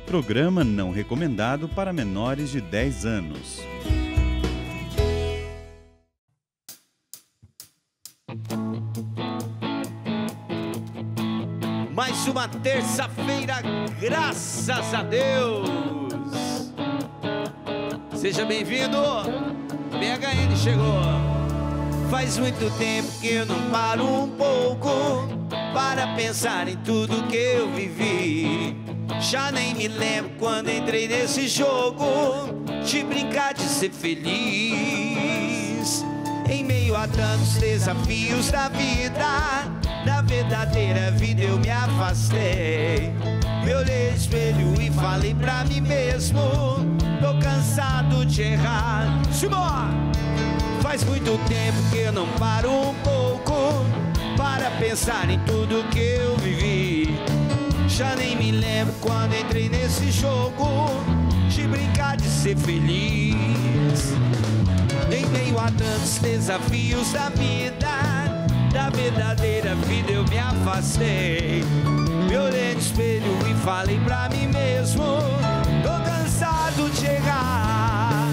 Programa não recomendado para menores de 10 anos. Mais uma terça-feira, graças a Deus. Seja bem-vindo. BHN chegou. Faz muito tempo que eu não paro um pouco para pensar em tudo que eu vivi. Já nem me lembro quando entrei nesse jogo de brincar de ser feliz. Em meio a tantos desafios da vida, da verdadeira vida eu me afastei. Me olhei no espelho e falei pra mim mesmo: tô cansado de errar. Simão! Faz muito tempo que eu não paro um pouco para pensar em tudo que eu vivi. Já nem me lembro quando entrei nesse jogo de brincar de ser feliz. Em meio a tantos desafios da vida, da verdadeira vida eu me afastei. Me olhei no espelho e falei pra mim mesmo: tô cansado de errar.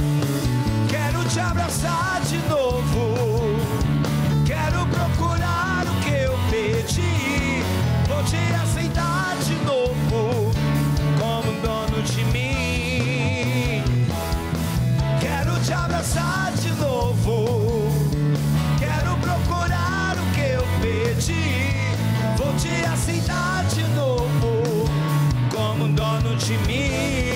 Quero te abraçar de novo, quero procurar o que eu perdi. Vou te aceitar de novo como dono de mim. Quero te abraçar de novo, quero procurar o que eu perdi. Vou te aceitar de novo como dono de mim.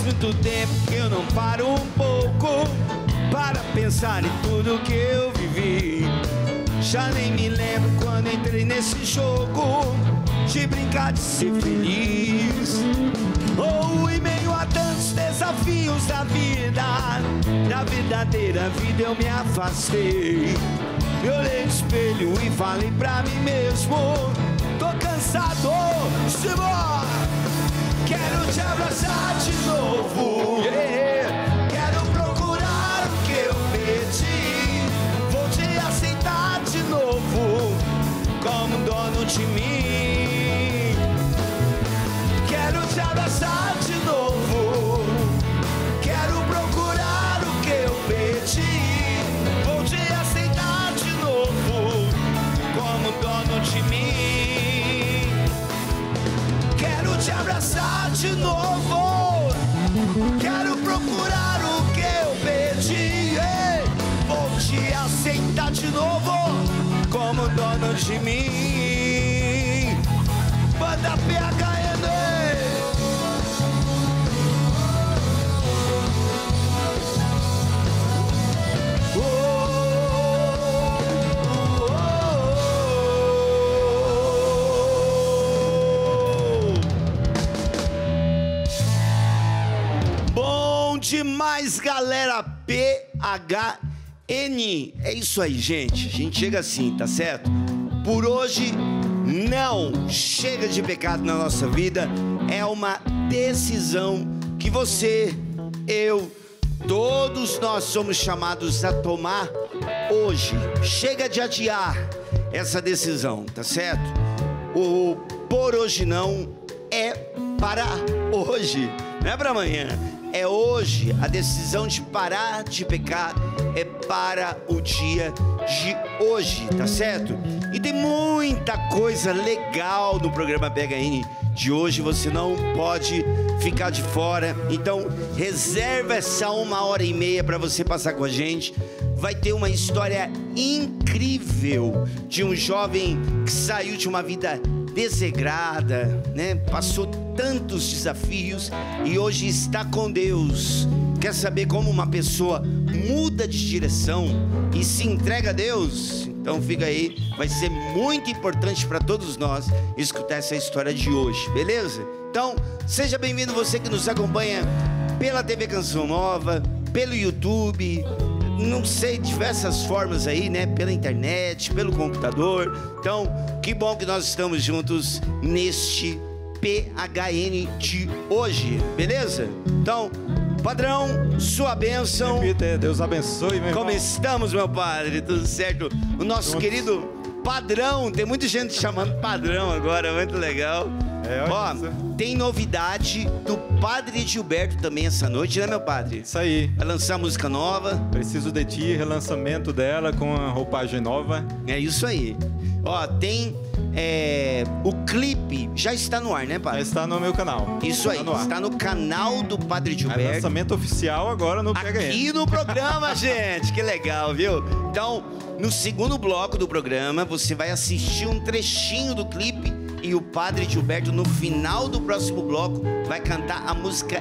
Muito tempo que eu não paro um pouco para pensar em tudo que eu vivi. Já nem me lembro quando entrei nesse jogo de brincar de ser feliz. Em meio a tantos desafios da vida, da verdadeira vida eu me afastei. Me olhei no espelho e falei pra mim mesmo: tô cansado, Simão! Quero te abraçar de novo, quero procurar o que eu perdi. Vou te aceitar de novo como dono de mim. Quero te abraçar de novo, quero procurar o que eu perdi. Vou te aceitar de novo como dono de mim. Quero te abraçar de novo, quero procurar o que eu perdi. Vou te aceitar de novo como dono de mim. Banda BHN. Demais, galera. PHN. É isso aí, gente. A gente chega assim, tá certo? Por hoje, não chega de pecado na nossa vida. É uma decisão que você, eu, todos nós somos chamados a tomar hoje. Chega de adiar essa decisão, tá certo? O por hoje não é para hoje, não é para amanhã. É hoje. A decisão de parar de pecar é para o dia de hoje, tá certo? E tem muita coisa legal no programa BHN de hoje, você não pode ficar de fora. Então reserva essa 1h30 para você passar com a gente. Vai ter uma história incrível de um jovem que saiu de uma vida desregrada, né? Passou tantos desafios e hoje está com Deus. Quer saber como uma pessoa muda de direção e se entrega a Deus? Então fica aí, vai ser muito importante para todos nós escutar essa história de hoje, beleza? Então, seja bem-vindo você que nos acompanha pela TV Canção Nova, pelo YouTube, não sei, diversas formas aí, né? Pela internet, pelo computador. Então, que bom que nós estamos juntos neste PHN de hoje, beleza? Então, padrão, sua bênção. Peter, Deus abençoe, meu irmão. Como estamos, meu padre? Tudo certo? O nosso querido padrão, tem muita gente chamando padrão agora, muito legal. Ó, tem novidade do Padre Gilberto também essa noite, né, meu padre? Isso aí. Vai lançar música nova. Preciso de Ti, relançamento dela com a roupagem nova. É isso aí. Ó, tem o clipe, já está no ar, né, padre? Já está no meu canal. Isso aí, está no canal do Padre É Gilberto. lançamento oficial agora no PHN. Aqui no programa, gente, que legal, viu? Então, no segundo bloco do programa, você vai assistir um trechinho do clipe e o Padre Gilberto, no final do próximo bloco, vai cantar a música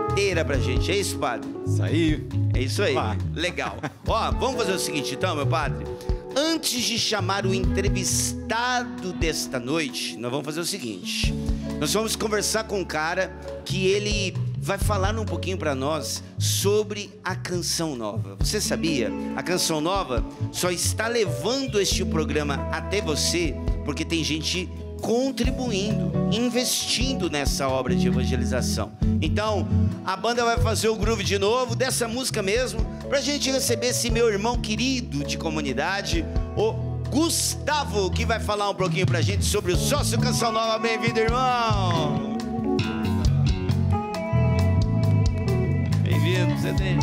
inteira pra gente. É isso, padre? Isso aí. É isso aí. Vai. Legal. Ó, vamos fazer o seguinte então, meu padre. Antes de chamar o entrevistado desta noite, nós vamos fazer o seguinte. Nós vamos conversar com um cara que ele vai falar um pouquinho para nós sobre a Canção Nova. Você sabia? A Canção Nova só está levando este programa até você porque tem gente contribuindo, investindo nessa obra de evangelização. Então, a banda vai fazer o groove de novo, dessa música mesmo, pra gente receber esse meu irmão querido de comunidade, o Gustavo, que vai falar um pouquinho pra gente sobre o Sócio Canção Nova. Bem-vindo, irmão! Bem-vindo, você tem...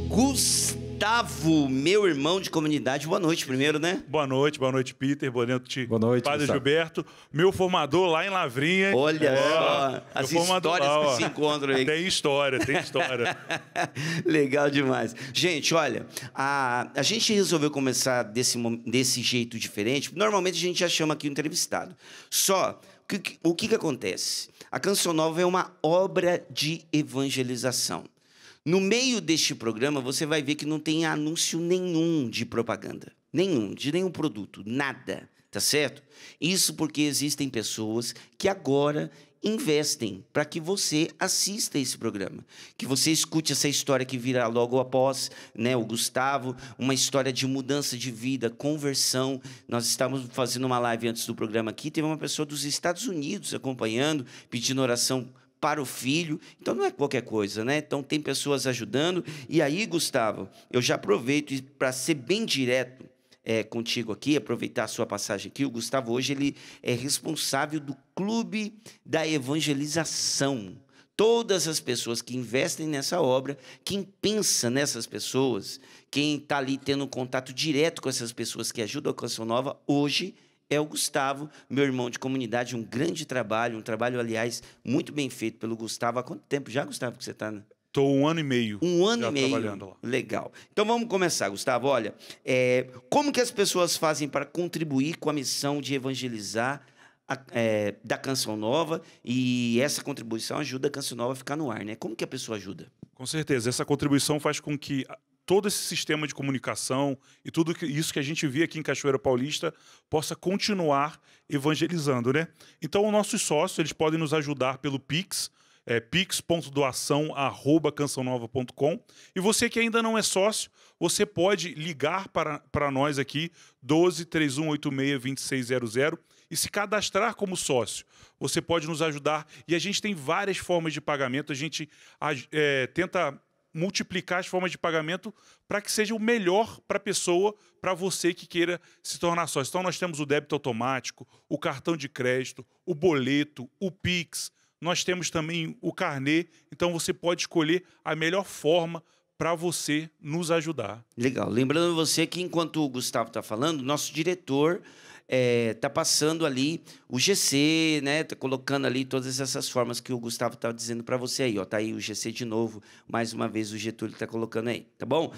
Gustavo, meu irmão de comunidade, boa noite primeiro, né? Boa noite, Peter, boa noite, Padre Gustavo. Gilberto, meu formador lá em Lavrinha. Olha só, as histórias lá, que se encontram aí. Tem história. Legal demais. Gente, olha, a gente resolveu começar desse jeito diferente. Normalmente a gente já chama aqui o entrevistado. Só, o que acontece? A Canção Nova é uma obra de evangelização. No meio deste programa, você vai ver que não tem anúncio nenhum de propaganda. De nenhum produto, nada, tá certo? Isso porque existem pessoas que agora investem para que você assista esse programa. Que você escute essa história que virá logo após, né, o Gustavo, uma história de mudança de vida, conversão. Nós estávamos fazendo uma live antes do programa aqui, teve uma pessoa dos Estados Unidos acompanhando, pedindo oração para o filho, então não é qualquer coisa, né? Então tem pessoas ajudando. E aí, Gustavo, eu já aproveito para ser bem direto contigo aqui, aproveitar a sua passagem aqui. O Gustavo hoje ele é responsável do Clube da Evangelização. Todas as pessoas que investem nessa obra, quem pensa nessas pessoas, quem está ali tendo contato direto com essas pessoas que ajudam a Canção Nova, hoje é o Gustavo, meu irmão de comunidade, um grande trabalho, aliás, muito bem feito pelo Gustavo. Há quanto tempo já, Gustavo, que você está... Estou 1 ano e meio. 1 ano e meio. Trabalhando lá. Legal. Então vamos começar, Gustavo. Olha, como que as pessoas fazem para contribuir com a missão de evangelizar da Canção Nova? E essa contribuição ajuda a Canção Nova a ficar no ar, né? Como que a pessoa ajuda? Com certeza, essa contribuição faz com que todo esse sistema de comunicação e tudo isso que a gente vê aqui em Cachoeira Paulista possa continuar evangelizando, né? Então, os nossos sócios, eles podem nos ajudar pelo Pix, pix.doação@cançãonova.com. E você que ainda não é sócio, você pode ligar para nós aqui, 12-3186-2600, e se cadastrar como sócio. Você pode nos ajudar. E a gente tem várias formas de pagamento. A gente tenta multiplicar as formas de pagamento para que seja o melhor para a pessoa, para você que queira se tornar sócio. Então, nós temos o débito automático, o cartão de crédito, o boleto, o Pix. Nós temos também o carnê. Então, você pode escolher a melhor forma para você nos ajudar. Legal. Lembrando você que, enquanto o Gustavo está falando, nosso diretor está passando ali o GC, né? Está colocando ali todas essas formas que o Gustavo está dizendo para você aí. Está aí o GC de novo, mais uma vez o Getúlio está colocando aí, tá bom?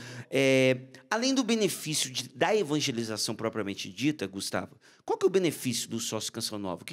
Além do benefício da evangelização propriamente dita, Gustavo, qual que é o benefício do sócio Canção Nova?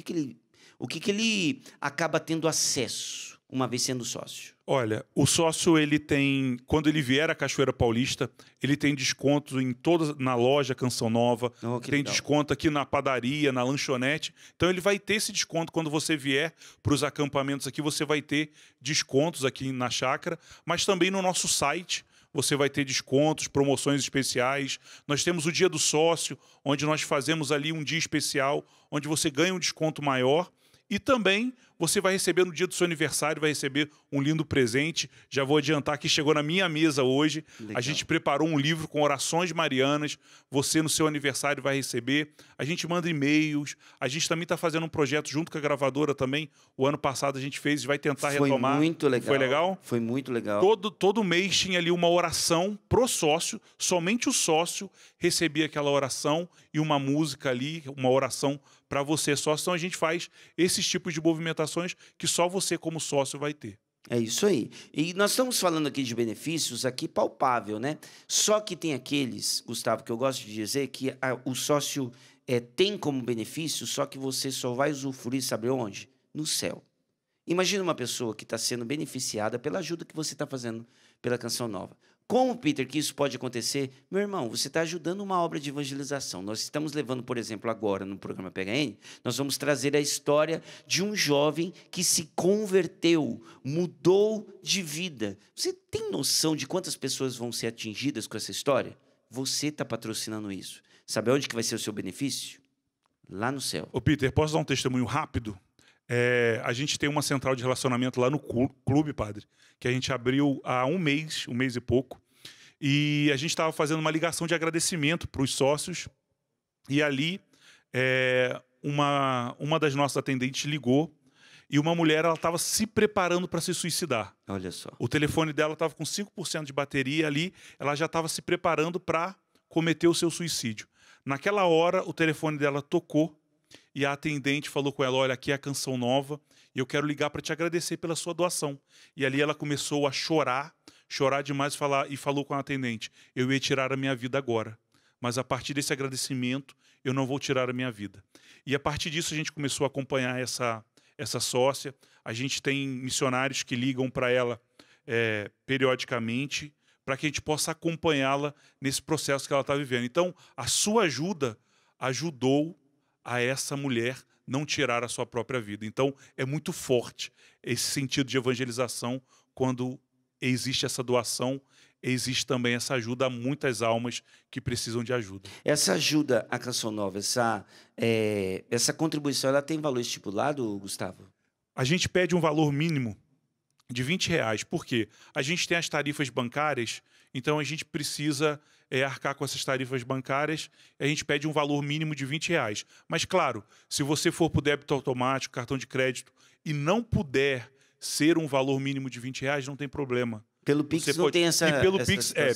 O que ele acaba tendo acesso uma vez sendo sócio? Olha, o sócio, ele tem, quando ele vier à Cachoeira Paulista, ele tem desconto em toda, na loja Canção Nova, tem legal. desconto aqui na padaria, na lanchonete. Então ele vai ter esse desconto quando você vier para os acampamentos aqui, você vai ter descontos aqui na chácara, mas também no nosso site você vai ter descontos, promoções especiais. Nós temos o Dia do Sócio, onde nós fazemos ali um dia especial, onde você ganha um desconto maior. E também você vai receber no dia do seu aniversário, vai receber um lindo presente. Já vou adiantar que chegou na minha mesa hoje. Legal. A gente preparou um livro com orações marianas. Você, no seu aniversário, vai receber. A gente manda e-mails. A gente também está fazendo um projeto junto com a gravadora também. O ano passado a gente fez e vai tentar retomar. Foi muito legal. Foi legal? Foi muito legal. Todo mês tinha ali uma oração pro sócio. Somente o sócio recebia aquela oração e uma música ali, uma oração para você sócio. Então a gente faz esses tipos de movimentações que só você como sócio vai ter. É isso aí. E nós estamos falando aqui de benefícios aqui palpável, né? Só que tem aqueles, Gustavo, que eu gosto de dizer que o sócio tem como benefício, só que você só vai usufruir, sabe onde? No céu. Imagina uma pessoa que está sendo beneficiada pela ajuda que você está fazendo pela Canção Nova. Como, Peter, que isso pode acontecer? Meu irmão, você está ajudando uma obra de evangelização. Nós estamos levando, por exemplo, agora no programa PHN, nós vamos trazer a história de um jovem que se converteu, mudou de vida. Você tem noção de quantas pessoas vão ser atingidas com essa história? Você está patrocinando isso. Sabe onde que vai ser o seu benefício? Lá no céu. Ô Peter, posso dar um testemunho rápido? A gente tem uma central de relacionamento lá no clube, padre, que a gente abriu há um mês e pouco, e a gente estava fazendo uma ligação de agradecimento para os sócios, e ali uma das nossas atendentes ligou, e uma mulher estava se preparando para se suicidar. Olha só. O telefone dela estava com 5% de bateria ali, ela já estava se preparando para cometer o seu suicídio. Naquela hora, o telefone dela tocou, e a atendente falou com ela, olha, aqui é a Canção Nova, e eu quero ligar para te agradecer pela sua doação. E ali ela começou a chorar demais e falou com a atendente, eu ia tirar a minha vida agora, mas a partir desse agradecimento, eu não vou tirar a minha vida. E a partir disso, a gente começou a acompanhar essa sócia. A gente tem missionários que ligam para ela periodicamente, para que a gente possa acompanhá-la nesse processo que ela está vivendo. Então, a sua ajuda ajudou a essa mulher não tirar a sua própria vida. Então, é muito forte esse sentido de evangelização quando existe essa doação, existe também essa ajuda a muitas almas que precisam de ajuda. Essa ajuda à Canção Nova, essa contribuição, ela tem valor estipulado, Gustavo? A gente pede um valor mínimo de R$20. Por quê? A gente tem as tarifas bancárias, então a gente precisa arcar com essas tarifas bancárias, a gente pede um valor mínimo de R$20. Mas, claro, se você for para o débito automático, cartão de crédito, e não puder ser um valor mínimo de R$20, não tem problema. Pelo Pix não tem essa... E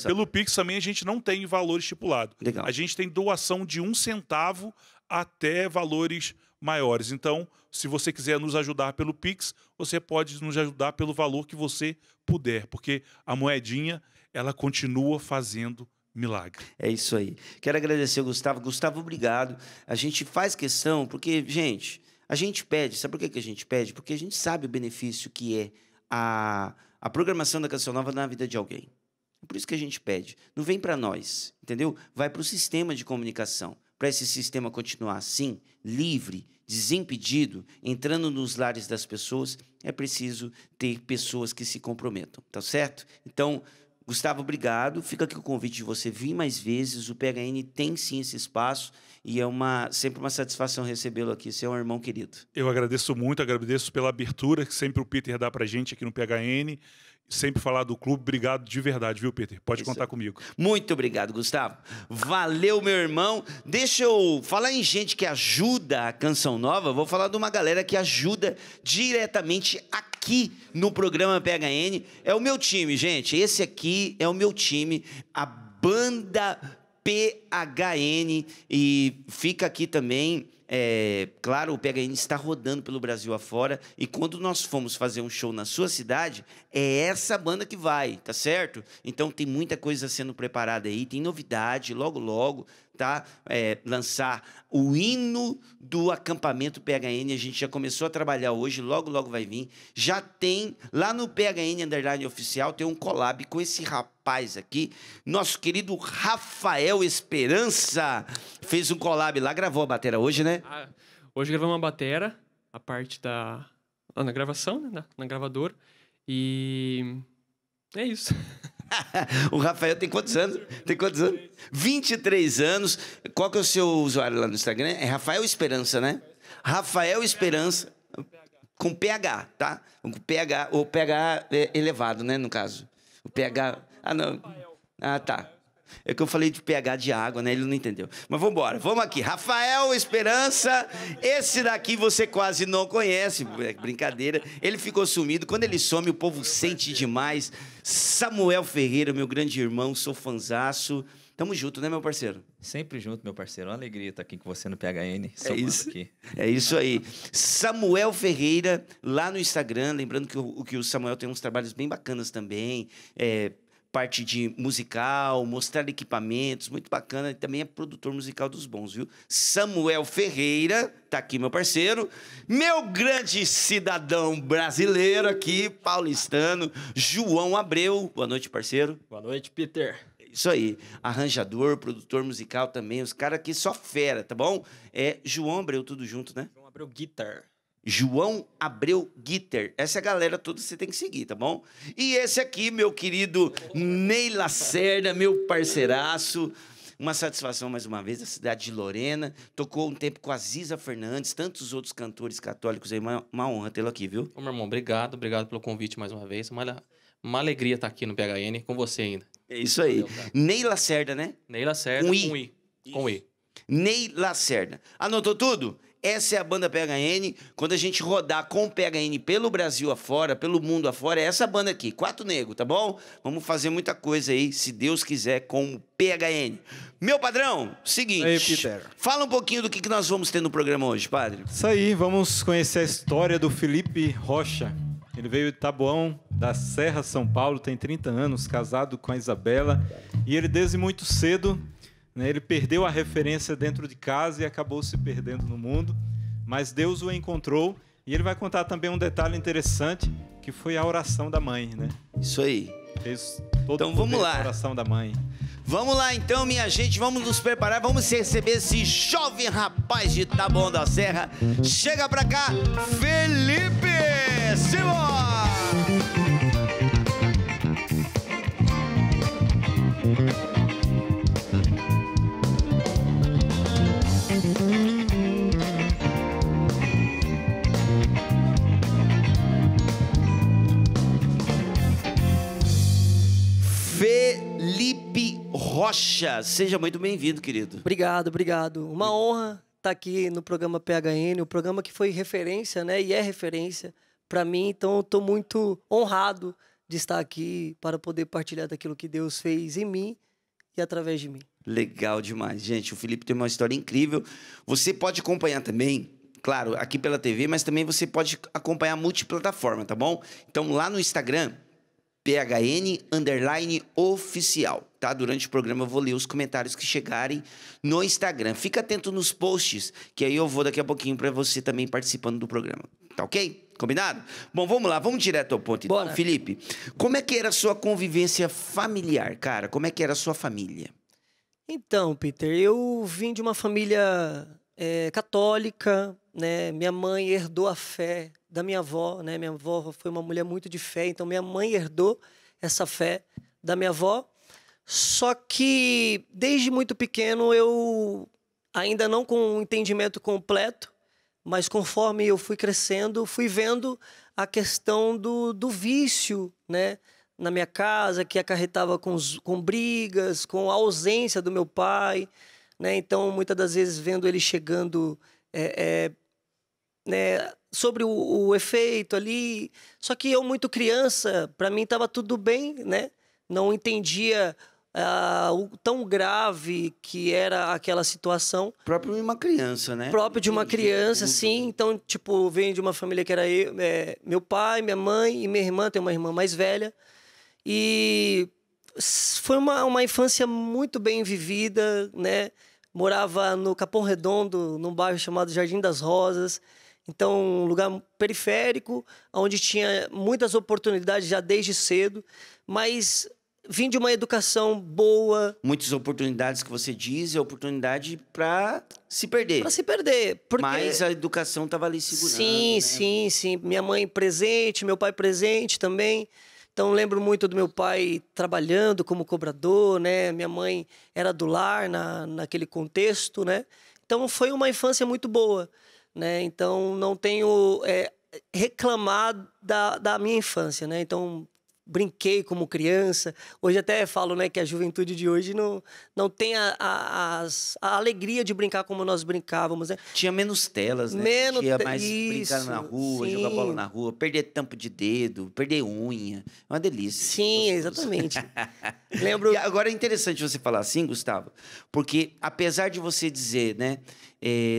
pelo Pix também a gente não tem valor estipulado. Legal. A gente tem doação de 1 centavo até valores maiores. Então, se você quiser nos ajudar pelo Pix, você pode nos ajudar pelo valor que você puder, porque a moedinha, ela continua fazendo milagre. É isso aí. Quero agradecer ao Gustavo. Gustavo, obrigado. A gente faz questão, porque, gente, a gente pede. Sabe por que a gente pede? Porque a gente sabe o benefício que é a programação da Canção Nova na vida de alguém. É por isso que a gente pede. Não vem para nós, entendeu? Vai para o sistema de comunicação. Para esse sistema continuar assim, livre, desimpedido, entrando nos lares das pessoas, é preciso ter pessoas que se comprometam, tá certo? Então, Gustavo, obrigado. Fica aqui o convite de você vir mais vezes. O PHN tem sim esse espaço e é sempre uma satisfação recebê-lo aqui. Você é um irmão querido. Eu agradeço muito, agradeço pela abertura que sempre o Peter dá pra gente aqui no PHN. Sempre falar do clube. Obrigado de verdade, viu, Peter? Pode contar comigo. Muito obrigado, Gustavo. Valeu, meu irmão. Deixa eu falar em gente que ajuda a Canção Nova. Vou falar de uma galera que ajuda diretamente aqui no programa PHN. É o meu time, gente. Esse aqui é o meu time, a banda PHN. E fica aqui também claro, o PHN está rodando pelo Brasil afora, e quando nós formos fazer um show na sua cidade, é essa banda que vai, tá certo? Então tem muita coisa sendo preparada aí, tem novidade, logo, logo, tá? Lançar o hino do acampamento PHN, a gente já começou a trabalhar hoje, logo, logo vai vir. Já tem, lá no PHN Underline Oficial, tem um collab com esse rapaz aqui, nosso querido Rafael Esperança, fez um collab lá, gravou a batera hoje, né? Hoje gravamos uma batera, a parte na gravação, né? Na gravadora, e é isso. O Rafael tem quantos anos? 23 anos. Qual que é o seu usuário lá no Instagram? É Rafael Esperança, né? Rafael Esperança. Com PH, tá? Com PH, o PH é elevado, né, no caso. O PH... Ah, não. Ah, tá. É que eu falei de pH de água, né? Ele não entendeu. Mas vamos embora. Vamos aqui. Rafael Esperança. Esse daqui você quase não conhece. Brincadeira. Ele ficou sumido. Quando ele some, o povo sente demais. Samuel Ferreira, meu grande irmão. Sou fanzaço. Tamo junto, né, meu parceiro? Sempre junto, meu parceiro. Uma alegria estar aqui com você no PHN. É isso. Aqui. É isso aí. Samuel Ferreira, lá no Instagram. Lembrando que o Samuel tem uns trabalhos bem bacanas também. Parte de musical, mostrar equipamentos, muito bacana. E também é produtor musical dos bons, viu? Samuel Ferreira, tá aqui, meu parceiro. Meu grande cidadão brasileiro aqui, paulistano, João Abreu. Boa noite, parceiro. Boa noite, Peter. Isso aí. Arranjador, produtor musical também. Os caras aqui só fera, tá bom? João Abreu, tudo junto, né? João Abreu Guitar. João Abreu Guitar. Essa é a galera toda você tem que seguir, tá bom? E esse aqui, meu querido Ney Lacerda, meu parceiraço. Uma satisfação mais uma vez, da cidade de Lorena. Tocou um tempo com a Ziza Fernandes, tantos outros cantores católicos aí. Uma honra tê-lo aqui, viu? Ô, meu irmão, obrigado pelo convite mais uma vez. Uma alegria estar aqui no PHN com você ainda. É isso aí. Ney Lacerda, né? Ney Lacerda com I. Com I. Ney Lacerda. Anotou tudo? Essa é a banda PHN. Quando a gente rodar com o PHN pelo Brasil afora, pelo mundo afora, é essa banda aqui, Quatro Negros, tá bom? Vamos fazer muita coisa aí, se Deus quiser, com o PHN. Meu padrão, seguinte. Aí, Peter. Fala um pouquinho do que nós vamos ter no programa hoje, padre. Isso aí, vamos conhecer a história do Felipe Rocha. Ele veio de Taboão, da Serra, São Paulo, tem 30 anos, casado com a Isabela. E ele, desde muito cedo, né, ele perdeu a referência dentro de casa e acabou se perdendo no mundo. Mas Deus o encontrou. E ele vai contar também um detalhe interessante, que foi a oração da mãe, né? Isso aí. Fez todo Então vamos lá. A oração da mãe. Vamos lá então, minha gente, vamos nos preparar, vamos receber esse jovem rapaz de Taboão da Serra. Chega pra cá, Felipe Simão! Felipe Rocha, seja muito bem-vindo, querido. Obrigado, obrigado. Uma honra estar aqui no programa PHN, o programa que foi referência, né? E é referência para mim, então eu estou muito honrado de estar aqui para poder partilhar daquilo que Deus fez em mim e através de mim. Legal demais, gente. O Felipe tem uma história incrível. Você pode acompanhar também, claro, aqui pela TV, mas também você pode acompanhar multiplataforma, tá bom? Então, lá no Instagram, PHN_oficial, tá? Durante o programa eu vou ler os comentários que chegarem no Instagram. Fica atento nos posts, que aí eu vou daqui a pouquinho para você também participando do programa. Tá ok? Combinado? Bom, vamos lá, vamos direto ao ponto. Então, Bora. Felipe, como é que era a sua convivência familiar, cara? Como é que era a sua família? Então, Peter, eu vim de uma família católica, né? Minha mãe herdou a fé da minha avó, né? Minha avó foi uma mulher muito de fé, então minha mãe herdou essa fé da minha avó. Só que desde muito pequeno eu, ainda não com um entendimento completo, mas conforme eu fui crescendo, fui vendo a questão do vício, né? Na minha casa, que acarretava com brigas, com a ausência do meu pai, né? Então, muitas das vezes, vendo ele chegando né, sobre o efeito ali. Só que eu, muito criança, para mim estava tudo bem, né? Não entendia o tão grave que era aquela situação. Próprio de uma criança, né? Próprio de uma criança, sim. Então, tipo, venho de uma família que era eu, meu pai, minha mãe e minha irmã, tem uma irmã mais velha. E foi uma infância muito bem vivida, né? Morava no Capão Redondo, num bairro chamado Jardim das Rosas. Então, um lugar periférico, onde tinha muitas oportunidades já desde cedo, mas vim de uma educação boa. Muitas oportunidades que você diz, é oportunidade para se perder. Para se perder. Porque... Mas a educação estava ali segurando. Sim, né? sim. Minha mãe presente, meu pai presente também. Então, lembro muito do meu pai trabalhando como cobrador, né? Minha mãe era do lar naquele contexto, né? Então, foi uma infância muito boa, né? Então, não tenho reclamar da minha infância, né? Então, brinquei como criança. Hoje até falo, né, que a juventude de hoje não tem a alegria de brincar como nós brincávamos, né? Tinha menos telas, né? Tinha mais brincar na rua, jogar bola na rua, perder tampo de dedo, perder unha. É uma delícia. Sim, exatamente. Lembro... E agora é interessante você falar assim, Gustavo, porque apesar de você dizer, né,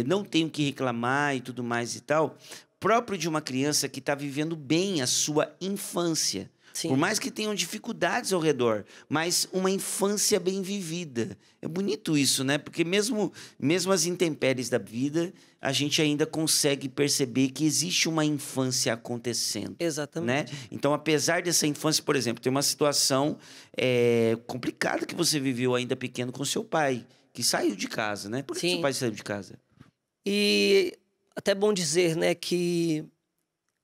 não tenho que reclamar e tudo mais e tal, próprio de uma criança que está vivendo bem a sua infância. Sim. Por mais que tenham dificuldades ao redor, mas uma infância bem vivida. É bonito isso, né? Porque mesmo as intempéries da vida, a gente ainda consegue perceber que existe uma infância acontecendo. Exatamente. Né? Então, apesar dessa infância, por exemplo, tem uma situação complicada que você viveu ainda pequeno com seu pai, que saiu de casa, né? Por que seu pai saiu de casa? E até é bom dizer, né, que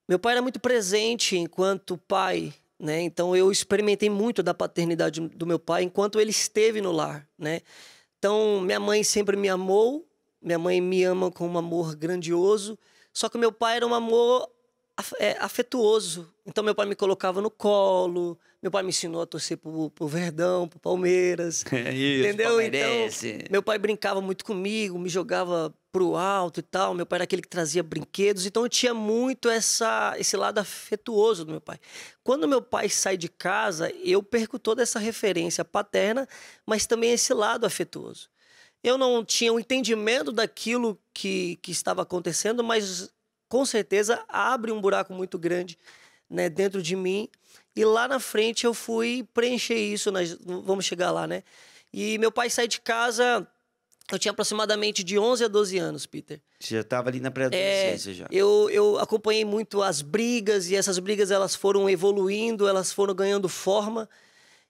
meu pai era muito presente enquanto pai, né? Então eu experimentei muito da paternidade do meu pai enquanto ele esteve no lar, né? Então minha mãe sempre me amou, minha mãe me ama com um amor grandioso, só que meu pai era um amor afetuoso. Então meu pai me colocava no colo, meu pai me ensinou a torcer pro Verdão, pro Palmeiras. Isso, entendeu? Palmeirense. Então, meu pai brincava muito comigo, me jogava pro alto e tal. Meu pai era aquele que trazia brinquedos. Então eu tinha muito esse lado afetuoso do meu pai. Quando meu pai sai de casa, eu perco toda essa referência paterna, mas também esse lado afetuoso. Eu não tinha um entendimento daquilo que estava acontecendo, mas com certeza abre um buraco muito grande, né, dentro de mim. E lá na frente eu fui preencher isso, vamos chegar lá, né? E meu pai sai de casa, eu tinha aproximadamente de 11 a 12 anos, Peter. Você já estava ali na pré-adolescência já. Eu acompanhei muito as brigas, e essas brigas elas foram evoluindo, elas foram ganhando forma.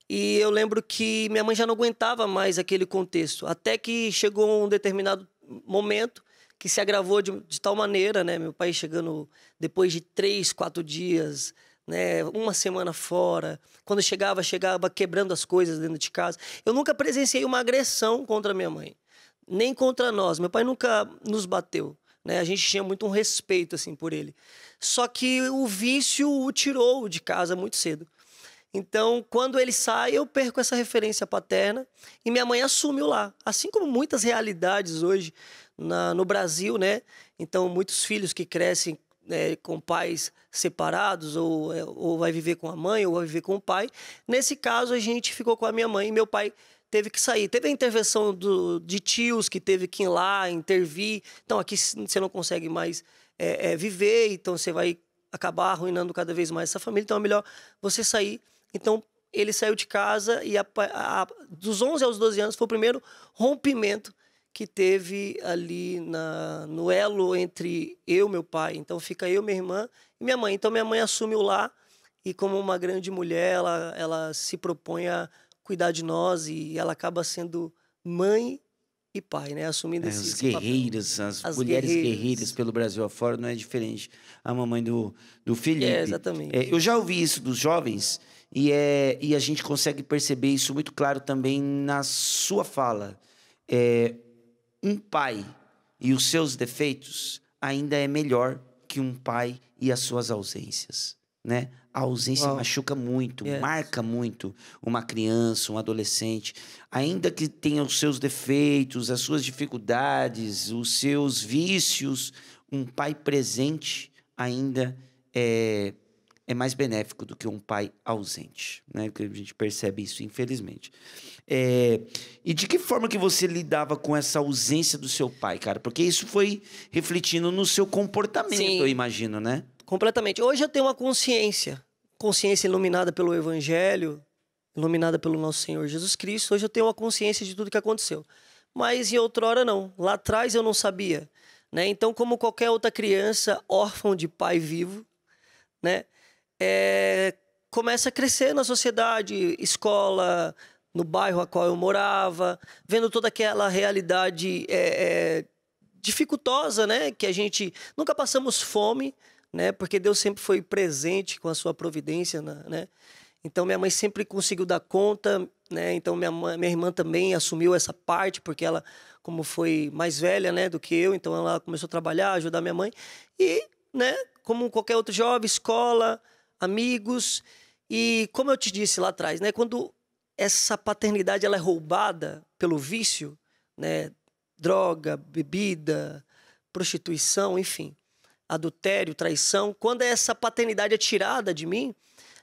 E eu lembro que minha mãe já não aguentava mais aquele contexto. Até que chegou um determinado momento que se agravou de tal maneira, né? Meu pai chegando depois de 3, 4 dias, né? Uma semana fora. Quando chegava quebrando as coisas dentro de casa. Eu nunca presenciei uma agressão contra minha mãe, nem contra nós. Meu pai nunca nos bateu, né? A gente tinha muito um respeito assim por ele. Só que o vício o tirou de casa muito cedo. Então, quando ele sai, eu perco essa referência paterna e minha mãe assume o lar. Assim como muitas realidades hoje no Brasil, né? Então, muitos filhos que crescem com pais separados, ou vai viver com a mãe, ou vai viver com o pai. Nesse caso, a gente ficou com a minha mãe e meu pai teve que sair. Teve a intervenção de tios que teve que ir lá, intervir. Então, aqui você não consegue mais viver, então você vai acabar arruinando cada vez mais essa família. Então, é melhor você sair. Então, ele saiu de casa e dos 11 aos 12 anos foi o primeiro rompimento que teve ali no elo entre eu e meu pai. Então, fica eu, minha irmã e minha mãe. Então, minha mãe assume o lar e, como uma grande mulher, ela se propõe a cuidar de nós e ela acaba sendo mãe e pai, né? Assumindo esse guerreiras, papel. As mulheres guerreiras pelo Brasil afora, não é diferente a mamãe do Felipe. Exatamente. Eu já ouvi isso dos jovens e a gente consegue perceber isso muito claro também na sua fala. Um pai e os seus defeitos ainda é melhor que um pai e as suas ausências, né? A ausência machuca muito, marca muito uma criança, um adolescente. Ainda que tenha os seus defeitos, as suas dificuldades, os seus vícios, um pai presente ainda é mais benéfico do que um pai ausente, né? Que a gente percebe isso, infelizmente. E de que forma que você lidava com essa ausência do seu pai, cara? Porque isso foi refletindo no seu comportamento, Sim. eu imagino, né? Completamente. Hoje eu tenho uma consciência iluminada pelo Evangelho, iluminada pelo nosso Senhor Jesus Cristo. Hoje eu tenho uma consciência de tudo que aconteceu. Mas em outrora não. Lá atrás eu não sabia, né? Então, como qualquer outra criança órfã de pai vivo, né? Começa a crescer na sociedade, escola, no bairro a qual eu morava, vendo toda aquela realidade dificultosa, né? Que a gente nunca passamos fome, né? Porque Deus sempre foi presente com a sua providência, né? Então minha mãe sempre conseguiu dar conta, né? Então minha irmã também assumiu essa parte, porque ela, como foi mais velha, né, do que eu, então ela começou a trabalhar, ajudar minha mãe. E, né, como qualquer outro jovem, escola, amigos. E como eu te disse lá atrás, né, quando essa paternidade ela é roubada pelo vício, né, droga, bebida, prostituição, enfim, adultério, traição, quando essa paternidade é tirada de mim,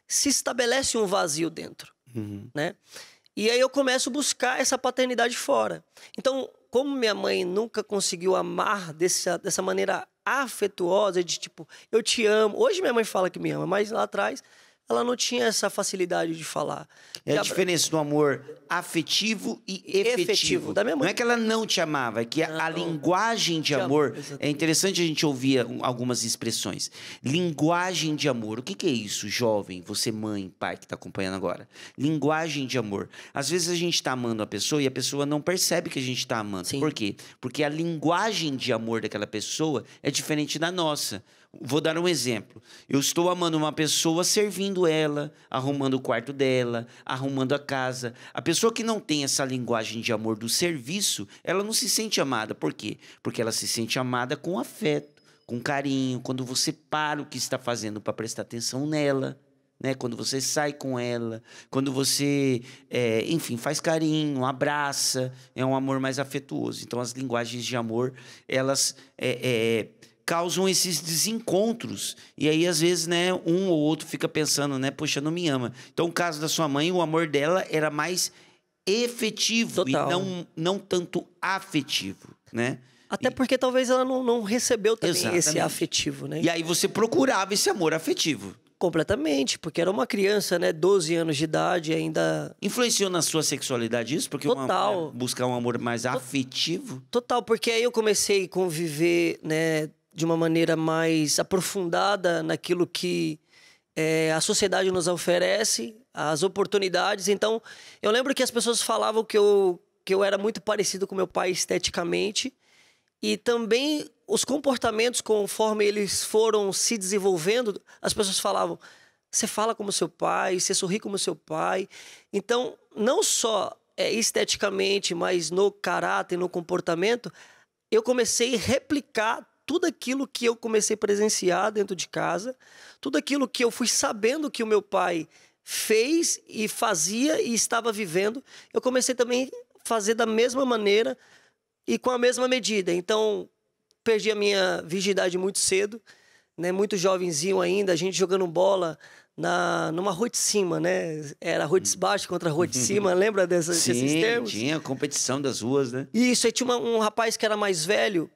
se estabelece um vazio dentro, né? E aí eu começo a buscar essa paternidade fora. Então, como minha mãe nunca conseguiu amar dessa maneira afetuosa, de tipo, eu te amo. Hoje minha mãe fala que me ama, mas lá atrás ela não tinha essa facilidade de falar. É a diferença do amor afetivo e efetivo. Da minha mãe. Não é que ela não te amava, é que a linguagem de amor... É interessante a gente ouvir algumas expressões. Linguagem de amor. O que é isso, jovem? Você, mãe, pai, que está acompanhando agora. Linguagem de amor. Às vezes a gente está amando a pessoa e a pessoa não percebe que a gente está amando. Sim. Por quê? Porque a linguagem de amor daquela pessoa é diferente da nossa. Vou dar um exemplo. Eu estou amando uma pessoa, servindo ela, arrumando o quarto dela, arrumando a casa. A pessoa que não tem essa linguagem de amor do serviço, ela não se sente amada. Por quê? Porque ela se sente amada com afeto, com carinho, quando você para o que está fazendo para prestar atenção nela, né? Quando você sai com ela, quando você, enfim, faz carinho, abraça, é um amor mais afetuoso. Então, as linguagens de amor, elas... causam esses desencontros. E aí, às vezes, né, um ou outro fica pensando, né, poxa, não me ama. Então, o caso da sua mãe, o amor dela era mais efetivo. Total. E não tanto afetivo, né? Até porque talvez ela não recebeu também Exatamente. esse afetivo, né? E aí você procurava esse amor afetivo. Completamente, porque era uma criança, né? 12 anos de idade, ainda... Influenciou na sua sexualidade isso? Porque Total. Buscar um amor mais afetivo? Total, porque aí eu comecei a conviver, né, de uma maneira mais aprofundada naquilo que a sociedade nos oferece, as oportunidades. Então, eu lembro que as pessoas falavam que eu era muito parecido com meu pai esteticamente, e também os comportamentos, conforme eles foram se desenvolvendo, as pessoas falavam, você fala como seu pai, você sorri como seu pai. Então, não só esteticamente, mas no caráter, no comportamento, eu comecei a replicar tudo aquilo que eu comecei a presenciar dentro de casa, tudo aquilo que eu fui sabendo que o meu pai fez e fazia e estava vivendo, eu comecei também a fazer da mesma maneira e com a mesma medida. Então, perdi a minha virgindade muito cedo, né? Muito jovenzinho ainda, a gente jogando bola numa rua de cima, né? Era rua de baixo contra rua de cima, lembra desses termos? Sim, tinha a competição das ruas, né? Isso, aí tinha um rapaz que era mais velho,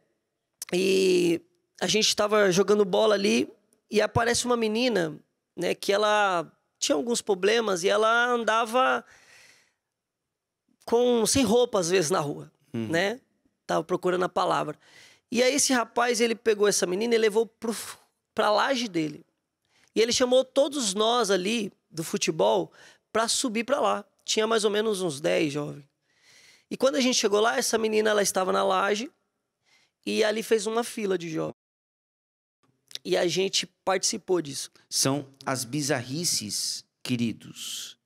e a gente estava jogando bola ali e aparece uma menina, né, que ela tinha alguns problemas e ela andava sem roupa às vezes na rua, né? Tava procurando a palavra. E aí esse rapaz, ele pegou essa menina e levou pra laje dele. E ele chamou todos nós ali do futebol para subir para lá. Tinha mais ou menos uns 10 jovens. E quando a gente chegou lá, essa menina ela estava na laje. E ali fez uma fila de jovens. E a gente participou disso. São as bizarrices, queridos,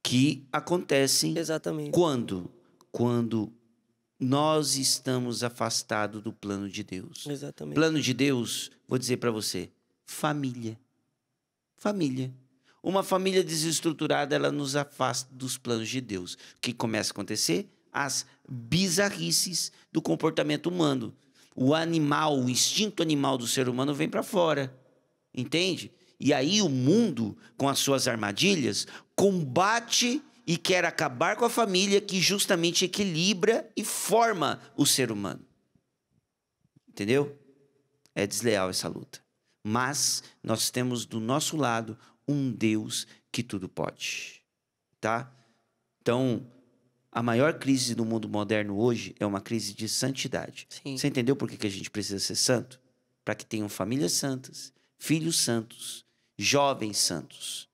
que acontecem... Exatamente. Quando nós estamos afastados do plano de Deus. Exatamente. Plano de Deus, vou dizer para você, família. Família. Uma família desestruturada, ela nos afasta dos planos de Deus. O que começa a acontecer? As bizarrices do comportamento humano. O animal, o instinto animal do ser humano vem para fora. Entende? E aí o mundo, com as suas armadilhas, combate e quer acabar com a família que justamente equilibra e forma o ser humano. Entendeu? É desleal essa luta. Mas nós temos do nosso lado um Deus que tudo pode. Tá? Então, a maior crise do mundo moderno hoje é uma crise de santidade. Sim. Você entendeu por que a gente precisa ser santo? Para que tenham famílias santas, filhos santos, jovens santos.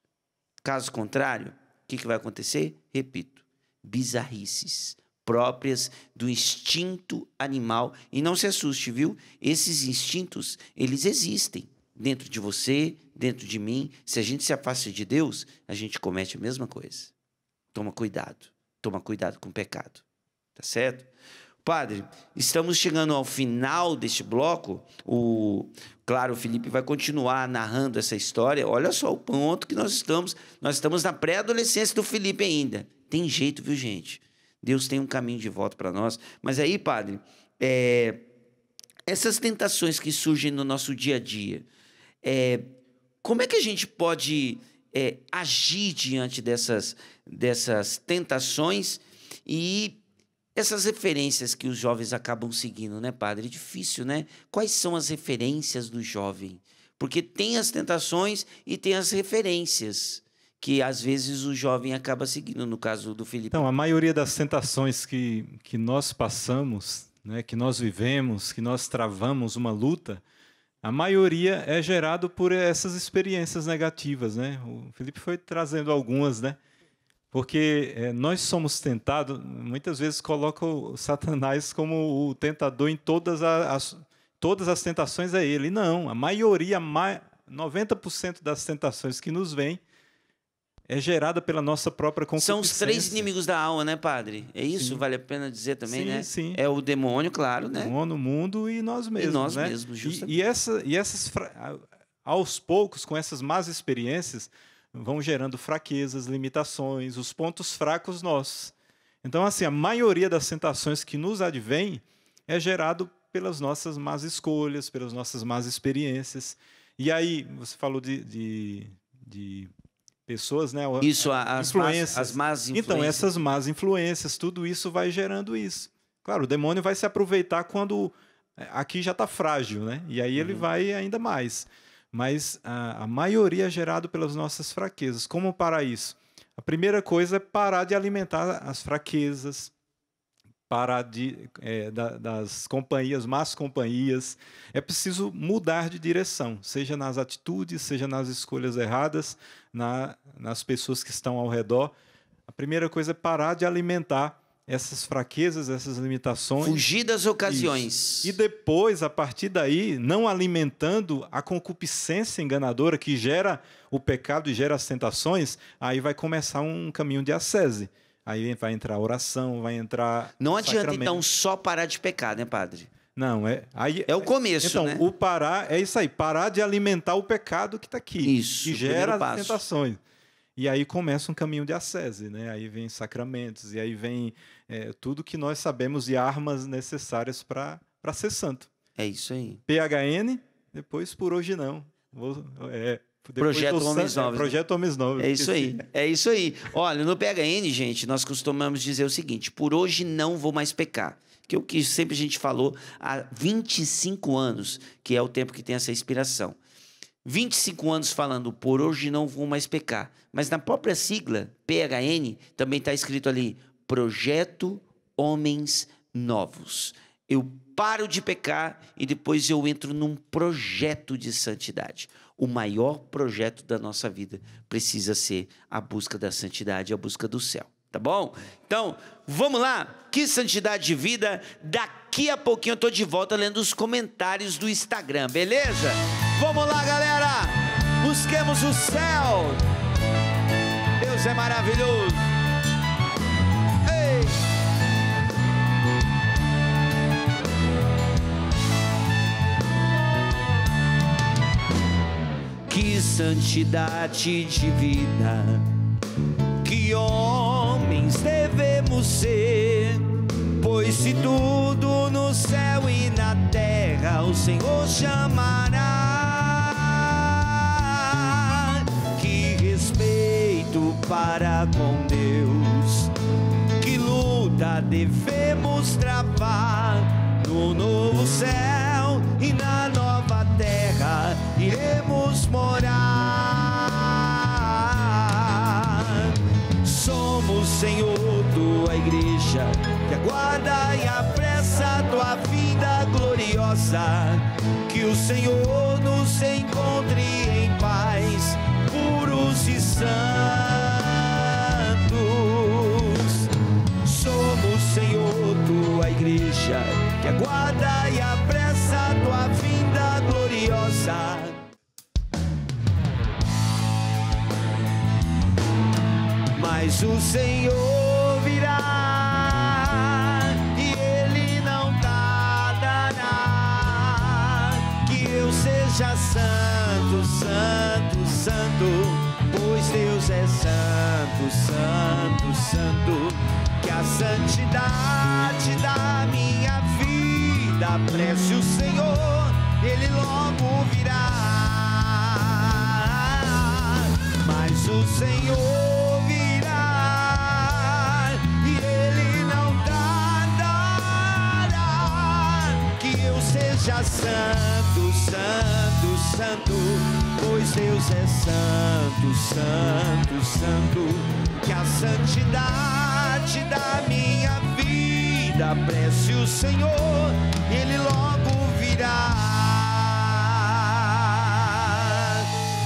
Caso contrário, o que vai acontecer? Repito, bizarrices próprias do instinto animal. E não se assuste, viu? Esses instintos, eles existem dentro de você, dentro de mim. Se a gente se afasta de Deus, a gente comete a mesma coisa. Toma cuidado com o pecado. Tá certo? Padre, estamos chegando ao final deste bloco. Claro, o Felipe vai continuar narrando essa história. Olha só o ponto que nós estamos. Nós estamos na pré-adolescência do Felipe ainda. Tem jeito, viu, gente? Deus tem um caminho de volta para nós. Mas aí, Padre, essas tentações que surgem no nosso dia a dia, como é que a gente pode agir diante dessas tentações e essas referências que os jovens acabam seguindo, né, Padre? É difícil, né? Quais são as referências do jovem? Porque tem as tentações e tem as referências que, às vezes, o jovem acaba seguindo, no caso do Felipe. Então, a maioria das tentações que nós passamos, né, que nós vivemos, que nós travamos uma luta, a maioria é gerado por essas experiências negativas, né? O Felipe foi trazendo algumas, né? Porque nós somos tentados, muitas vezes coloca o Satanás como o tentador em todas as tentações é ele. Não, a maioria, 90% das tentações que nos vêm é gerada pela nossa própria concupiscência. São os 3 inimigos da alma, né, Padre? É isso? Sim. Vale a pena dizer também, sim, né? Sim. É o demônio, claro, né? O demônio, o mundo e nós mesmos. E nós né? mesmos, justamente. E essas, aos poucos, com essas más experiências, vão gerando fraquezas, limitações, os pontos fracos nossos. Então, assim, a maioria das tentações que nos advém é gerado pelas nossas más escolhas, pelas nossas más experiências. E aí, você falou de pessoas, né? Isso, as más influências. Então, essas más influências, tudo isso vai gerando isso. Claro, o demônio vai se aproveitar quando aqui já está frágil, né? E aí ele vai ainda mais. Mas a maioria é gerado pelas nossas fraquezas. Como parar isso? A primeira coisa é parar de alimentar as fraquezas, parar das companhias, más companhias. É preciso mudar de direção, seja nas atitudes, seja nas escolhas erradas, nas pessoas que estão ao redor. A primeira coisa é parar de alimentar essas fraquezas, essas limitações. Fugir das ocasiões. Isso. E depois, a partir daí, não alimentando a concupiscência enganadora que gera o pecado e gera as tentações, aí vai começar um caminho de ascese. Aí vai entrar a oração, vai entrar não adianta, então, só parar de pecar, né, Padre? Não, aí é o começo, então, né? O parar é isso aí, parar de alimentar o pecado que está aqui. Isso, que gera as tentações. E aí começa um caminho de ascese, né? Aí vem sacramentos, e aí vem tudo que nós sabemos e armas necessárias para ser santo. É isso aí. PHN, depois por hoje não. Projeto Homens Novos. Projeto Homens Novos. É isso aí. É isso aí. Olha, no PHN, gente, nós costumamos dizer o seguinte: por hoje não vou mais pecar. Que é o que sempre a gente falou há 25 anos, que é o tempo que tem essa inspiração. 25 anos falando, por hoje não vou mais pecar. Mas na própria sigla, PHN, também está escrito ali, Projeto Homens Novos. Eu paro de pecar e depois eu entro num projeto de santidade. O maior projeto da nossa vida precisa ser a busca da santidade, a busca do céu. Tá bom? Então, vamos lá. Que santidade de vida. Daqui a pouquinho eu estou de volta lendo os comentários do Instagram, beleza? Vamos lá, galera. Busquemos o céu. Deus é maravilhoso. Ei! Que santidade de vida. Que homens devemos ser, pois se tudo no céu e na terra o Senhor chamará, vida devemos travar. No novo céu e na nova terra iremos morar. Somos, Senhor, tua igreja, que aguarda e apressa tua vinda gloriosa. Que o Senhor nos encontre em paz, puros e santos. Somos, Senhor, tua igreja, que aguarda e apressa tua vinda gloriosa. Mas o Senhor virá e Ele não tardará. Que eu seja santo, santo, santo, pois Deus é santo, santo, santo. Que a santidade da minha vida apresse o Senhor, Ele logo virá. Mas o Senhor virá e Ele não tardará. Que eu seja santo, santo, santo, pois Deus é santo, santo, santo. Que a santidade da minha vida apresse o Senhor, Ele logo virá.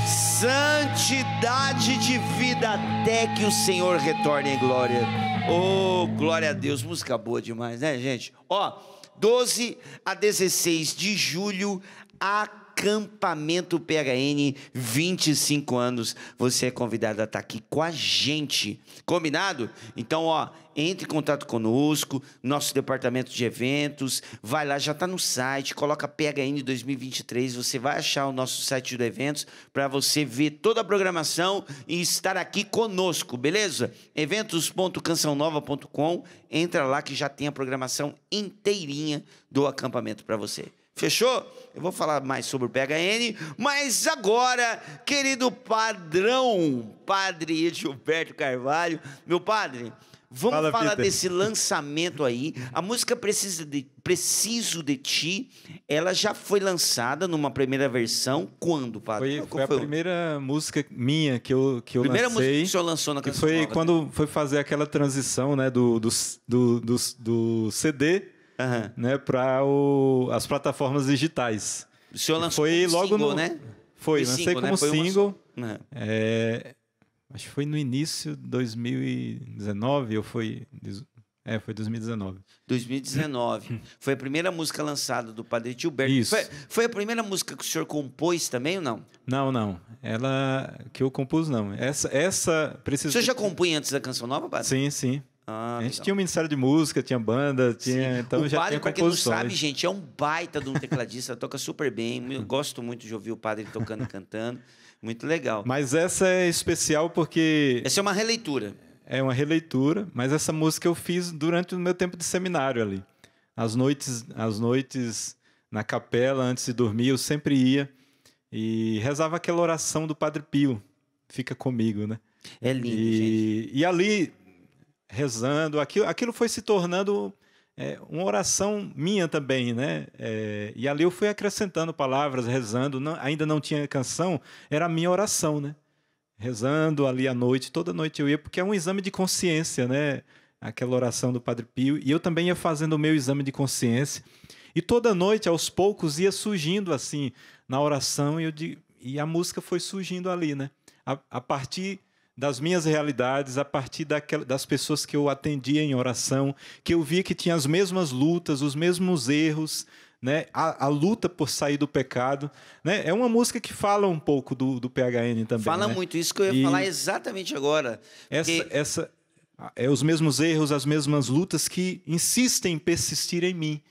Santidade de vida até que o Senhor retorne em glória. Oh, glória a Deus, música boa demais, né, gente? Ó, 12 a 16 de julho, acampamento PHN, 25 anos. Você é convidado a estar aqui com a gente. Combinado? Então, ó, entre em contato conosco, nosso departamento de eventos, vai lá, já está no site, coloca PHN 2023, você vai achar o nosso site de eventos para você ver toda a programação e estar aqui conosco, beleza? eventos.cançãonova.com, entra lá que já tem a programação inteirinha do acampamento para você. Fechou? Eu vou falar mais sobre o PHN, mas agora, querido padrão, Padre Gilberto Carvalho, meu padre, vamos falar desse lançamento aí. A música Preciso de Ti, ela já foi lançada numa primeira versão. Quando, padre? Foi a primeira música minha que eu primeira lancei. Música que o senhor lançou na Canção Foi Nova, quando foi fazer aquela transição, né, do CD, né, para as plataformas digitais. O senhor lançou foi como logo single, no, né? Foi, lancei como single. Acho que foi no início de 2019, ou foi 2019. 2019. Foi a primeira música lançada do Padre Gilberto. Isso. Foi a primeira música que o senhor compôs também ou não? Não. Ela que eu compus, não. Essa precisa. O senhor já compunha antes da Canção Nova, padre? Sim. A gente legal. tinha um ministério de música, tinha banda, então já padre, tinha para quem não composições. sabe, gente, é um baita de um tecladista, toca super bem. Eu gosto muito de ouvir o padre tocando e cantando. Muito legal. Mas essa é especial porque... Essa é uma releitura. É uma releitura, mas essa música eu fiz durante o meu tempo de seminário ali. Às noites na capela, antes de dormir, eu sempre ia e rezava aquela oração do Padre Pio, Fica Comigo, né? É lindo, gente. E ali, rezando, aquilo foi se tornando uma oração minha também, né? E ali eu fui acrescentando palavras, rezando, ainda não tinha canção, era a minha oração, né? Rezando ali à noite, toda noite eu ia, porque é um exame de consciência, né? Aquela oração do Padre Pio. E eu também ia fazendo o meu exame de consciência. E toda noite, aos poucos, ia surgindo assim, na oração, e a música foi surgindo ali, né? A partir das minhas realidades, a partir das pessoas que eu atendia em oração, que eu via que tinha as mesmas lutas, os mesmos erros, né? A luta por sair do pecado, né? É uma música que fala um pouco do PHN também. Fala, né? muito, isso que eu ia falar exatamente agora. Os mesmos erros, as mesmas lutas que insistem em persistir em mim.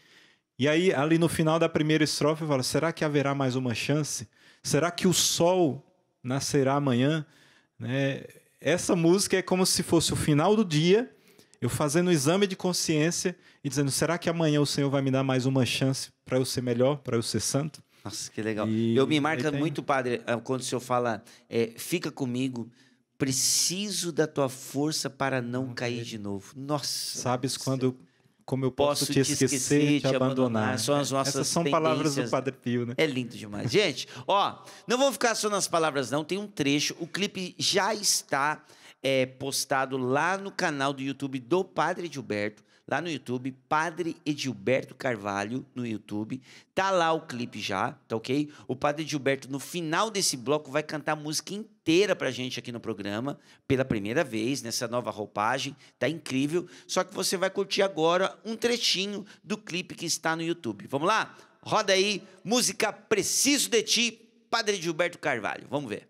E aí, ali no final da primeira estrofe, eu falo, será que haverá mais uma chance? Será que o sol nascerá amanhã? Né? Essa música é como se fosse o final do dia, eu fazendo o exame de consciência e dizendo, será que amanhã o Senhor vai me dar mais uma chance para eu ser melhor, para eu ser santo? Nossa, que legal. Eu me marca muito, padre, quando o senhor fala, fica comigo, Preciso da tua força para não cair de novo. Nossa. Sabes como eu posso te esquecer e te abandonar. São as nossas Essas são palavras do tendências. Padre Pio, né? É lindo demais. Gente, ó, não vou ficar só nas palavras não, tem um trecho, o clipe já está postado lá no canal do YouTube do Padre Edilberto, lá no YouTube, Padre Edilberto Carvalho, no YouTube. Tá lá o clipe já, tá ok? O Padre Edilberto, no final desse bloco, vai cantar a música inteira pra gente aqui no programa, pela primeira vez, nessa nova roupagem. Tá incrível. Só que você vai curtir agora um trechinho do clipe que está no YouTube. Vamos lá? Roda aí, música Preciso de Ti, Padre Edilberto Carvalho. Vamos ver.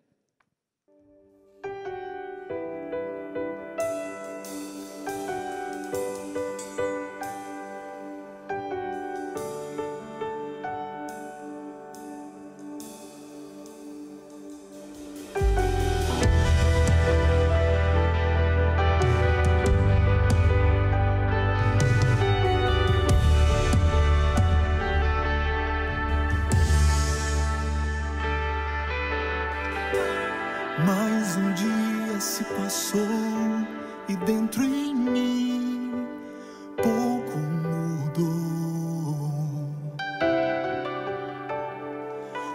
Mais um dia se passou e dentro em mim pouco mudou.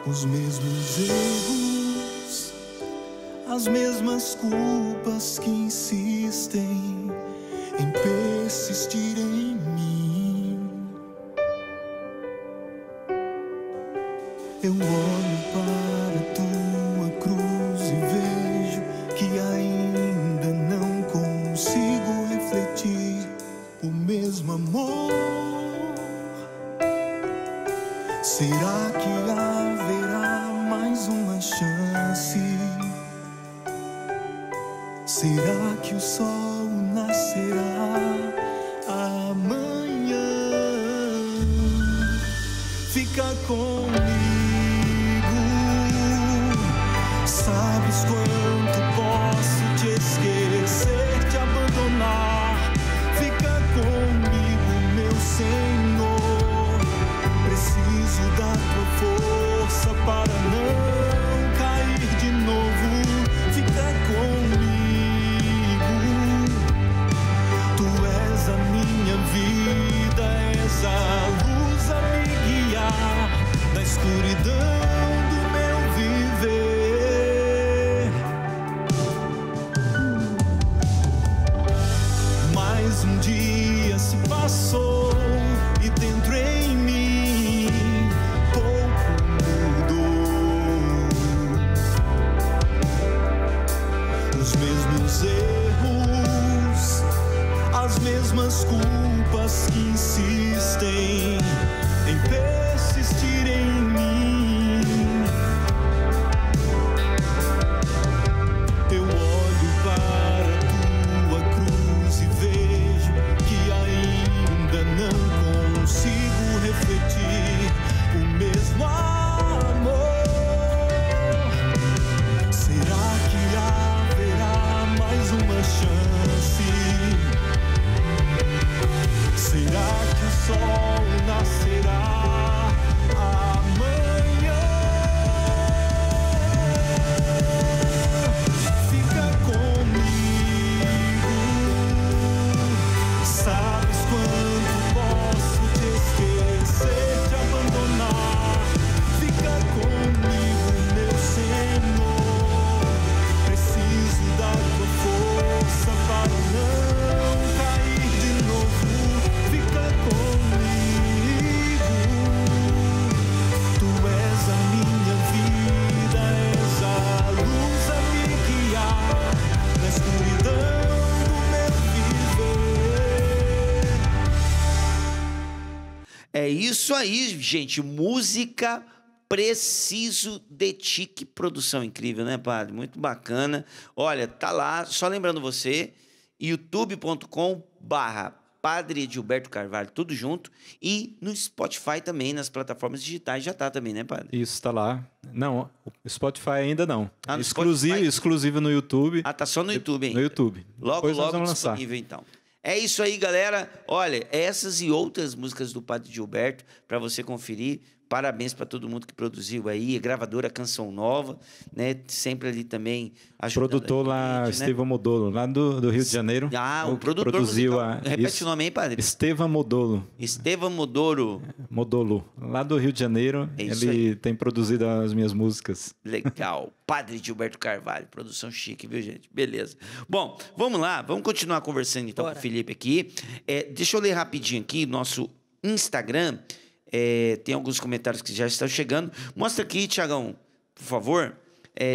Os mesmos erros, as mesmas culpas que insistem em persistir em mim. Eu olho para tua cruz e vejo que ainda não consigo refletir o mesmo amor. Será que haverá mais uma chance? Será que o sol nascerá amanhã? Fica comigo. Sabes quanto posso te esquecer, te abandonar. Fica comigo, meu Senhor. Preciso da tua força para não cair de novo. Fica comigo. Tu és a minha vida, és a luz a me guiar na escuridão do meu viver. Mais um dia se passou e dentro em mim pouco mudou. Os mesmos erros, as mesmas culpas que insistem em persistir em mim. Eu olho para tua cruz e vejo que ainda não consigo refletir o mesmo amor. Será que haverá mais uma chance? Será que o sol nascerá amanhã? Fica comigo. Sabes quanto posso te esquecer, te abandonar. Fica comigo, meu Senhor. Preciso da tua força para não cair de novo. Fica comigo. Tu és a minha vida, és a luz a me guiar na escuridão do meu viver. É isso aí, gente. Música Preciso de Ti. Que produção incrível, né, padre? Muito bacana. Olha, tá lá. Só lembrando você, youtube.com/Padre Edilberto Carvalho, tudo junto. E no Spotify também, nas plataformas digitais. Já tá também, né, padre? Isso, tá lá. Não, o Spotify ainda não. Ah, no Exclusivo, exclusivo no YouTube. Ah, tá só no YouTube ainda. No YouTube. Logo, Depois nós logo vamos lançar. disponível, então. É isso aí, galera. Olha, essas e outras músicas do Padre Edilberto, para você conferir, parabéns para todo mundo que produziu aí, a gravadora Canção Nova, né? Sempre ali também ajudando. Produtor lá, né? Estevam Modolo, lá do Rio de Janeiro. Ah, o produtor produziu musical. Repete o nome aí, padre. Estevam Modolo. Estevam Modoro. Modolo, lá do Rio de Janeiro. É isso ele aí. tem produzido as minhas músicas. Legal. Padre Gilberto Carvalho, produção chique, viu, gente? Beleza. Bom, vamos lá, vamos continuar conversando então com o Felipe aqui. Deixa eu ler rapidinho aqui, nosso Instagram. Tem alguns comentários que já estão chegando. Mostra aqui, Tiagão, por favor.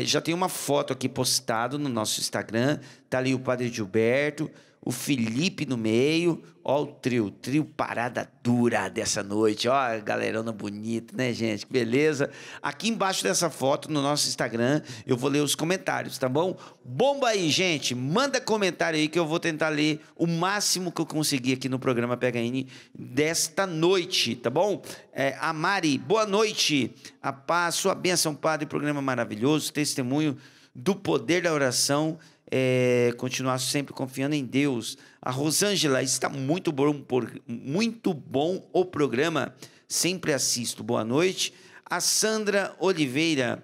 Já tem uma foto aqui postada no nosso Instagram. Tá ali o Padre Gilberto, o Felipe no meio. Ó o trio parada dura dessa noite. Ó a galerona bonita, né, gente? Que beleza. Aqui embaixo dessa foto, no nosso Instagram, eu vou ler os comentários, tá bom? Bomba aí, gente. Manda comentário aí que eu vou tentar ler o máximo que eu conseguir aqui no programa PHN desta noite, tá bom? A Mari, boa noite. A paz, sua bênção, Padre. Programa maravilhoso. Testemunho do poder da oração. Continuar sempre confiando em Deus. A Rosângela, está muito bom o programa, sempre assisto, boa noite. A Sandra Oliveira,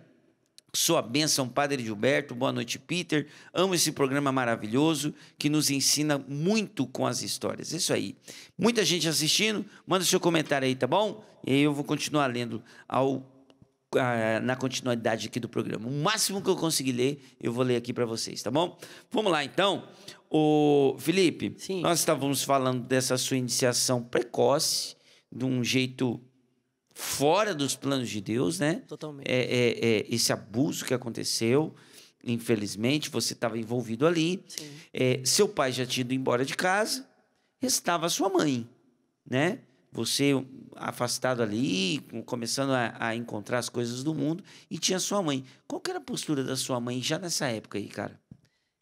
sua bênção, Padre Gilberto, boa noite, Peter, amo esse programa maravilhoso, que nos ensina muito com as histórias, isso aí. Muita gente assistindo, manda seu comentário aí, tá bom? E aí eu vou continuar lendo na continuidade aqui do programa. O máximo que eu conseguir ler, eu vou ler aqui para vocês, tá bom? Vamos lá, então. Ô, Felipe, Sim. Nós estávamos falando dessa sua iniciação precoce, de um jeito fora dos planos de Deus, né? Totalmente. Esse abuso que aconteceu, infelizmente, você estava envolvido ali. Sim. Seu pai já tinha ido embora de casa, restava a sua mãe, né? Você afastado ali, começando a encontrar as coisas do mundo, e tinha sua mãe. Qual que era a postura da sua mãe já nessa época aí, cara?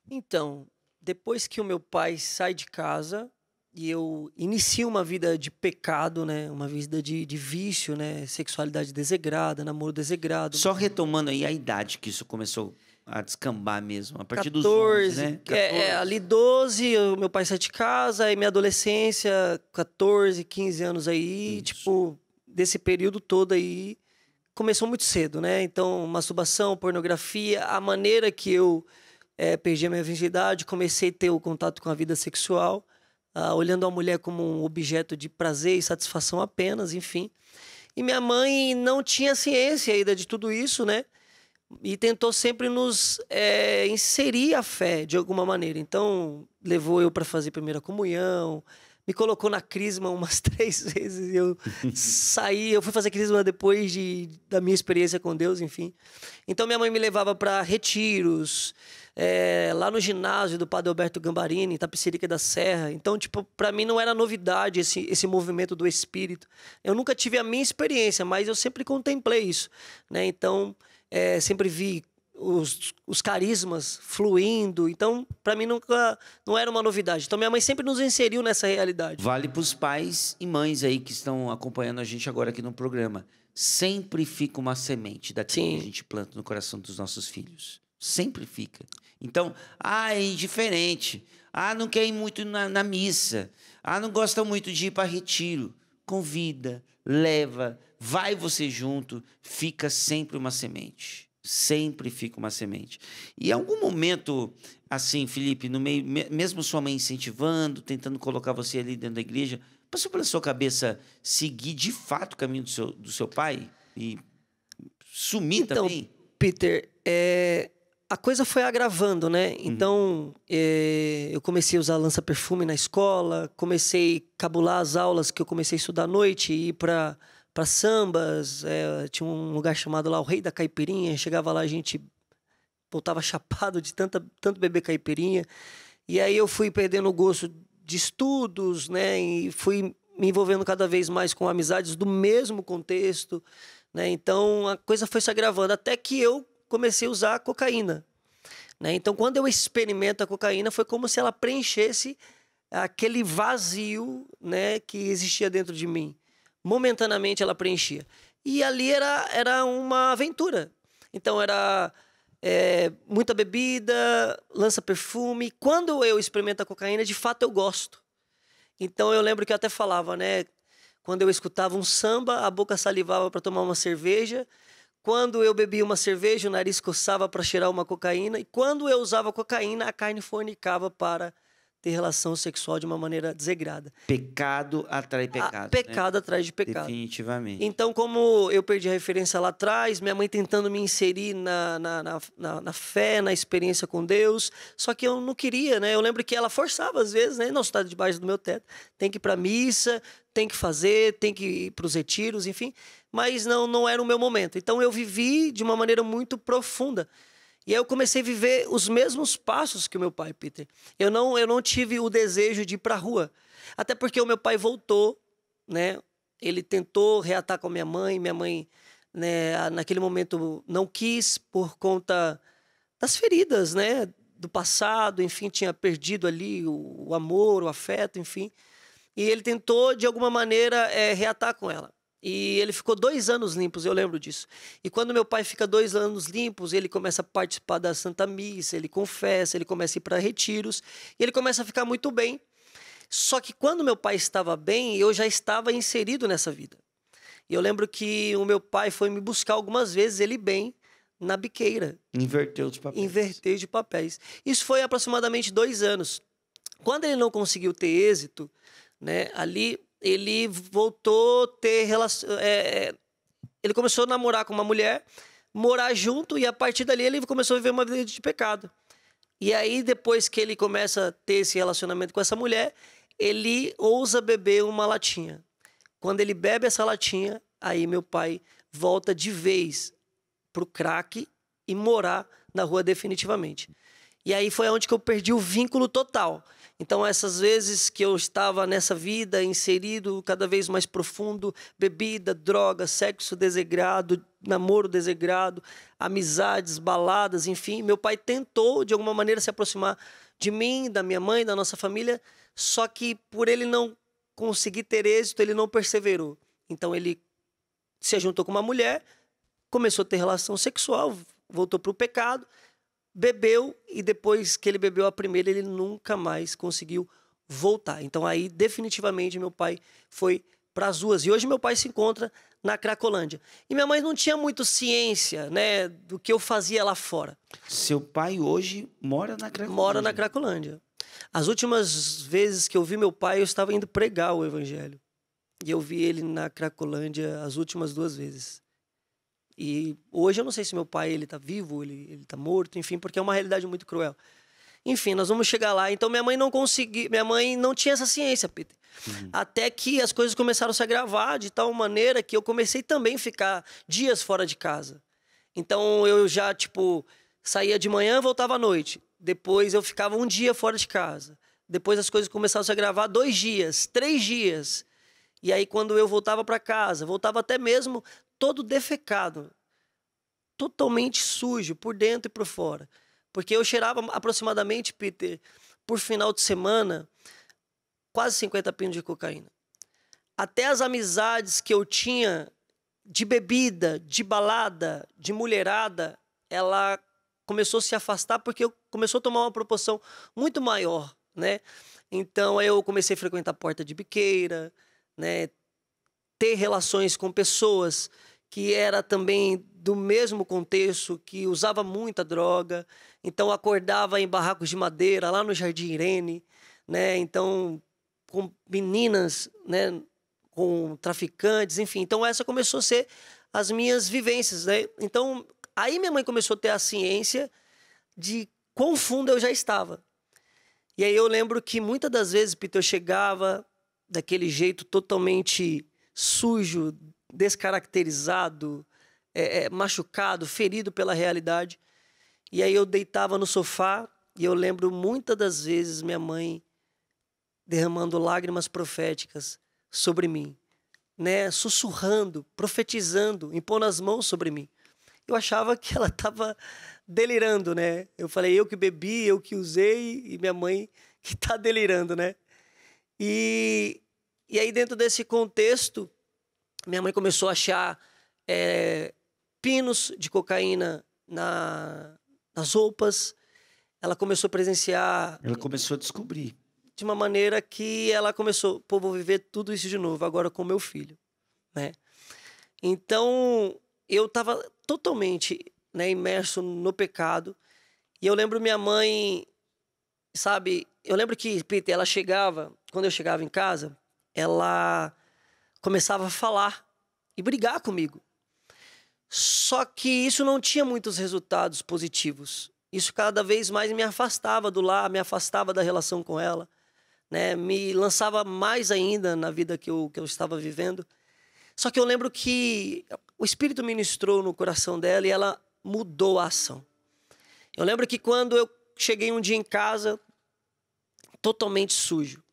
Então, depois que o meu pai sai de casa e eu inicio uma vida de pecado, né? Uma vida de vício, né? Sexualidade desregrada, namoro desregrado. Só retomando aí a idade que isso começou a descambar mesmo, a partir 14, dos 11, né? 14. Ali 12, meu pai sai de casa, aí minha adolescência, 14, 15 anos aí, Isso. tipo, desse período todo aí, começou muito cedo, né? Então, masturbação, pornografia, a maneira que eu perdi a minha virgindade, comecei a ter o contato com a vida sexual, olhando a mulher como um objeto de prazer e satisfação apenas, enfim. E minha mãe não tinha ciência ainda de tudo isso, né? E tentou sempre nos inserir a fé de alguma maneira. Então, levou eu para fazer primeira comunhão, me colocou na crisma umas 3 vezes. Eu saí, eu fui fazer crisma depois da minha experiência com Deus, enfim. Então, minha mãe me levava para retiros, lá no ginásio do Padre Alberto Gambarini, Itapecerica da Serra. Então, tipo, para mim não era novidade esse movimento do Espírito. Eu nunca tive a minha experiência, mas eu sempre contemplei isso, né? Então, sempre vi os carismas fluindo. Então, para mim, nunca não era uma novidade. Então, minha mãe sempre nos inseriu nessa realidade. Vale para os pais e mães aí que estão acompanhando a gente agora aqui no programa. Sempre fica uma semente daquilo que a gente planta no coração dos nossos filhos. Sempre fica. Então, é indiferente. Não quer ir muito na missa. Não gosta muito de ir para retiro. Convida, leva, vai você junto, fica sempre uma semente. Sempre fica uma semente. E em algum momento, assim, Felipe, no meio, mesmo sua mãe incentivando, tentando colocar você ali dentro da igreja, passou pela sua cabeça seguir de fato o caminho do seu pai? E sumir também? Peter, a coisa foi agravando, né? Então, eu comecei a usar lança-perfume na escola, comecei a cabular as aulas que eu comecei a estudar à noite, ir para sambas, tinha um lugar chamado lá o Rei da Caipirinha, chegava lá, a gente voltava chapado de tanto beber caipirinha, e aí eu fui perdendo o gosto de estudos, né? E fui me envolvendo cada vez mais com amizades do mesmo contexto, né? Então, a coisa foi se agravando, até que eu comecei a usar cocaína, né? Então, quando eu experimento a cocaína, foi como se ela preenchesse aquele vazio, né, que existia dentro de mim. Momentaneamente ela preenchia. E ali era uma aventura. Então, era muita bebida, lança-perfume. Quando eu experimento a cocaína, de fato eu gosto. Então, eu lembro que eu até falava, né? Quando eu escutava um samba, a boca salivava para tomar uma cerveja. Quando eu bebia uma cerveja, o nariz coçava para cheirar uma cocaína. E quando eu usava cocaína, a carne fornicava para ter relação sexual de uma maneira desregrada. Pecado atrai pecado. Pecado atrás de pecado. Definitivamente. Então, como eu perdi a referência lá atrás, minha mãe tentando me inserir na fé, na experiência com Deus, só que eu não queria, né? Eu lembro que ela forçava às vezes, né? Não, você está debaixo do meu teto, tem que ir para a missa, tem que fazer, tem que ir para os retiros, enfim. Mas não era o meu momento. Então, eu vivi de uma maneira muito profunda. E aí eu comecei a viver os mesmos passos que o meu pai, Peter. Eu não tive o desejo de ir para a rua. Até porque o meu pai voltou, né? Ele tentou reatar com a minha mãe, né, naquele momento não quis por conta das feridas, né, do passado, enfim, tinha perdido ali o amor, o afeto, enfim. E ele tentou, de alguma maneira, reatar com ela. E ele ficou 2 anos limpos, eu lembro disso. E quando meu pai fica 2 anos limpos, ele começa a participar da Santa Missa, ele confessa, ele começa a ir para retiros, e ele começa a ficar muito bem. Só que quando meu pai estava bem, eu já estava inserido nessa vida. E eu lembro que o meu pai foi me buscar algumas vezes, ele bem, na biqueira. Inverteu de papéis. Inverteu de papéis. Isso foi aproximadamente 2 anos. Quando ele não conseguiu ter êxito, né, ali ele voltou a ter relação. Ele começou a namorar com uma mulher, morar junto, e a partir dali ele começou a viver uma vida de pecado. E aí, depois que ele começa a ter esse relacionamento com essa mulher, ele ousa beber uma latinha. Quando ele bebe essa latinha, aí meu pai volta de vez pro crack e morar na rua definitivamente. E aí foi onde que eu perdi o vínculo total. Então, essas vezes que eu estava nessa vida, inserido cada vez mais profundo, bebida, droga, sexo desregrado, namoro desregrado, amizades, baladas, enfim, meu pai tentou, de alguma maneira, se aproximar de mim, da minha mãe, da nossa família, só que por ele não conseguir ter êxito, ele não perseverou. Então, ele se juntou com uma mulher, começou a ter relação sexual, voltou para o pecado, bebeu, e depois que ele bebeu a primeira, ele nunca mais conseguiu voltar. Então aí, definitivamente, meu pai foi para as ruas. E hoje meu pai se encontra na Cracolândia. E minha mãe não tinha muito ciência, né, do que eu fazia lá fora. Seu pai hoje mora na Cracolândia? Mora na Cracolândia. As últimas vezes que eu vi meu pai, eu estava indo pregar o evangelho. E eu vi ele na Cracolândia as últimas 2 vezes. E hoje eu não sei se meu pai ele tá vivo, ele tá morto, enfim, porque é uma realidade muito cruel. Enfim, nós vamos chegar lá. Então minha mãe não tinha essa ciência, Peter. Até que as coisas começaram a se agravar de tal maneira que eu comecei também a ficar dias fora de casa. Então eu já, saía de manhã, voltava à noite. Depois eu ficava um dia fora de casa. Depois as coisas começaram a se agravar 2 dias, 3 dias. E aí quando eu voltava para casa, voltava até mesmo todo defecado, totalmente sujo, por dentro e por fora. Porque eu cheirava aproximadamente, Peter, por final de semana, quase 50 pinos de cocaína. Até as amizades que eu tinha de bebida, de balada, de mulherada, ela começou a se afastar porque eu começou a tomar uma proporção muito maior, né? Então eu comecei a frequentar porta de biqueira, né? Ter relações com pessoas que era também do mesmo contexto, que usava muita droga. Então, acordava em barracos de madeira, lá no Jardim Irene, né? Então, com meninas, né? Com traficantes, enfim. Então, essa começou a ser as minhas vivências, né? Então, aí minha mãe começou a ter a ciência de quão fundo eu já estava. E aí eu lembro que muitas das vezes, Peter, eu chegava daquele jeito totalmente sujo, descaracterizado, machucado, ferido pela realidade. E aí eu deitava no sofá e eu lembro muitas das vezes minha mãe derramando lágrimas proféticas sobre mim, né? Sussurrando, profetizando, impondo as mãos sobre mim. Eu achava que ela estava delirando, né? Eu falei, eu que bebi, eu que usei, e minha mãe que está delirando, né? E aí, dentro desse contexto, minha mãe começou a achar pinos de cocaína nas roupas. Ela começou a presenciar... Ela começou a descobrir. de uma maneira que ela começou, pô, vou viver tudo isso de novo, agora com meu filho, né? Então, eu estava totalmente, né, imerso no pecado. E eu lembro minha mãe, sabe? Eu lembro que, Peter, ela chegava, quando eu chegava em casa, ela começava a falar e brigar comigo. Só que isso não tinha muitos resultados positivos. Isso cada vez mais me afastava do lar, me afastava da relação com ela, né? Me lançava mais ainda na vida que eu estava vivendo. Só que eu lembro que o Espírito ministrou no coração dela e ela mudou a ação. Eu lembro que quando eu cheguei um dia em casa, totalmente sujo,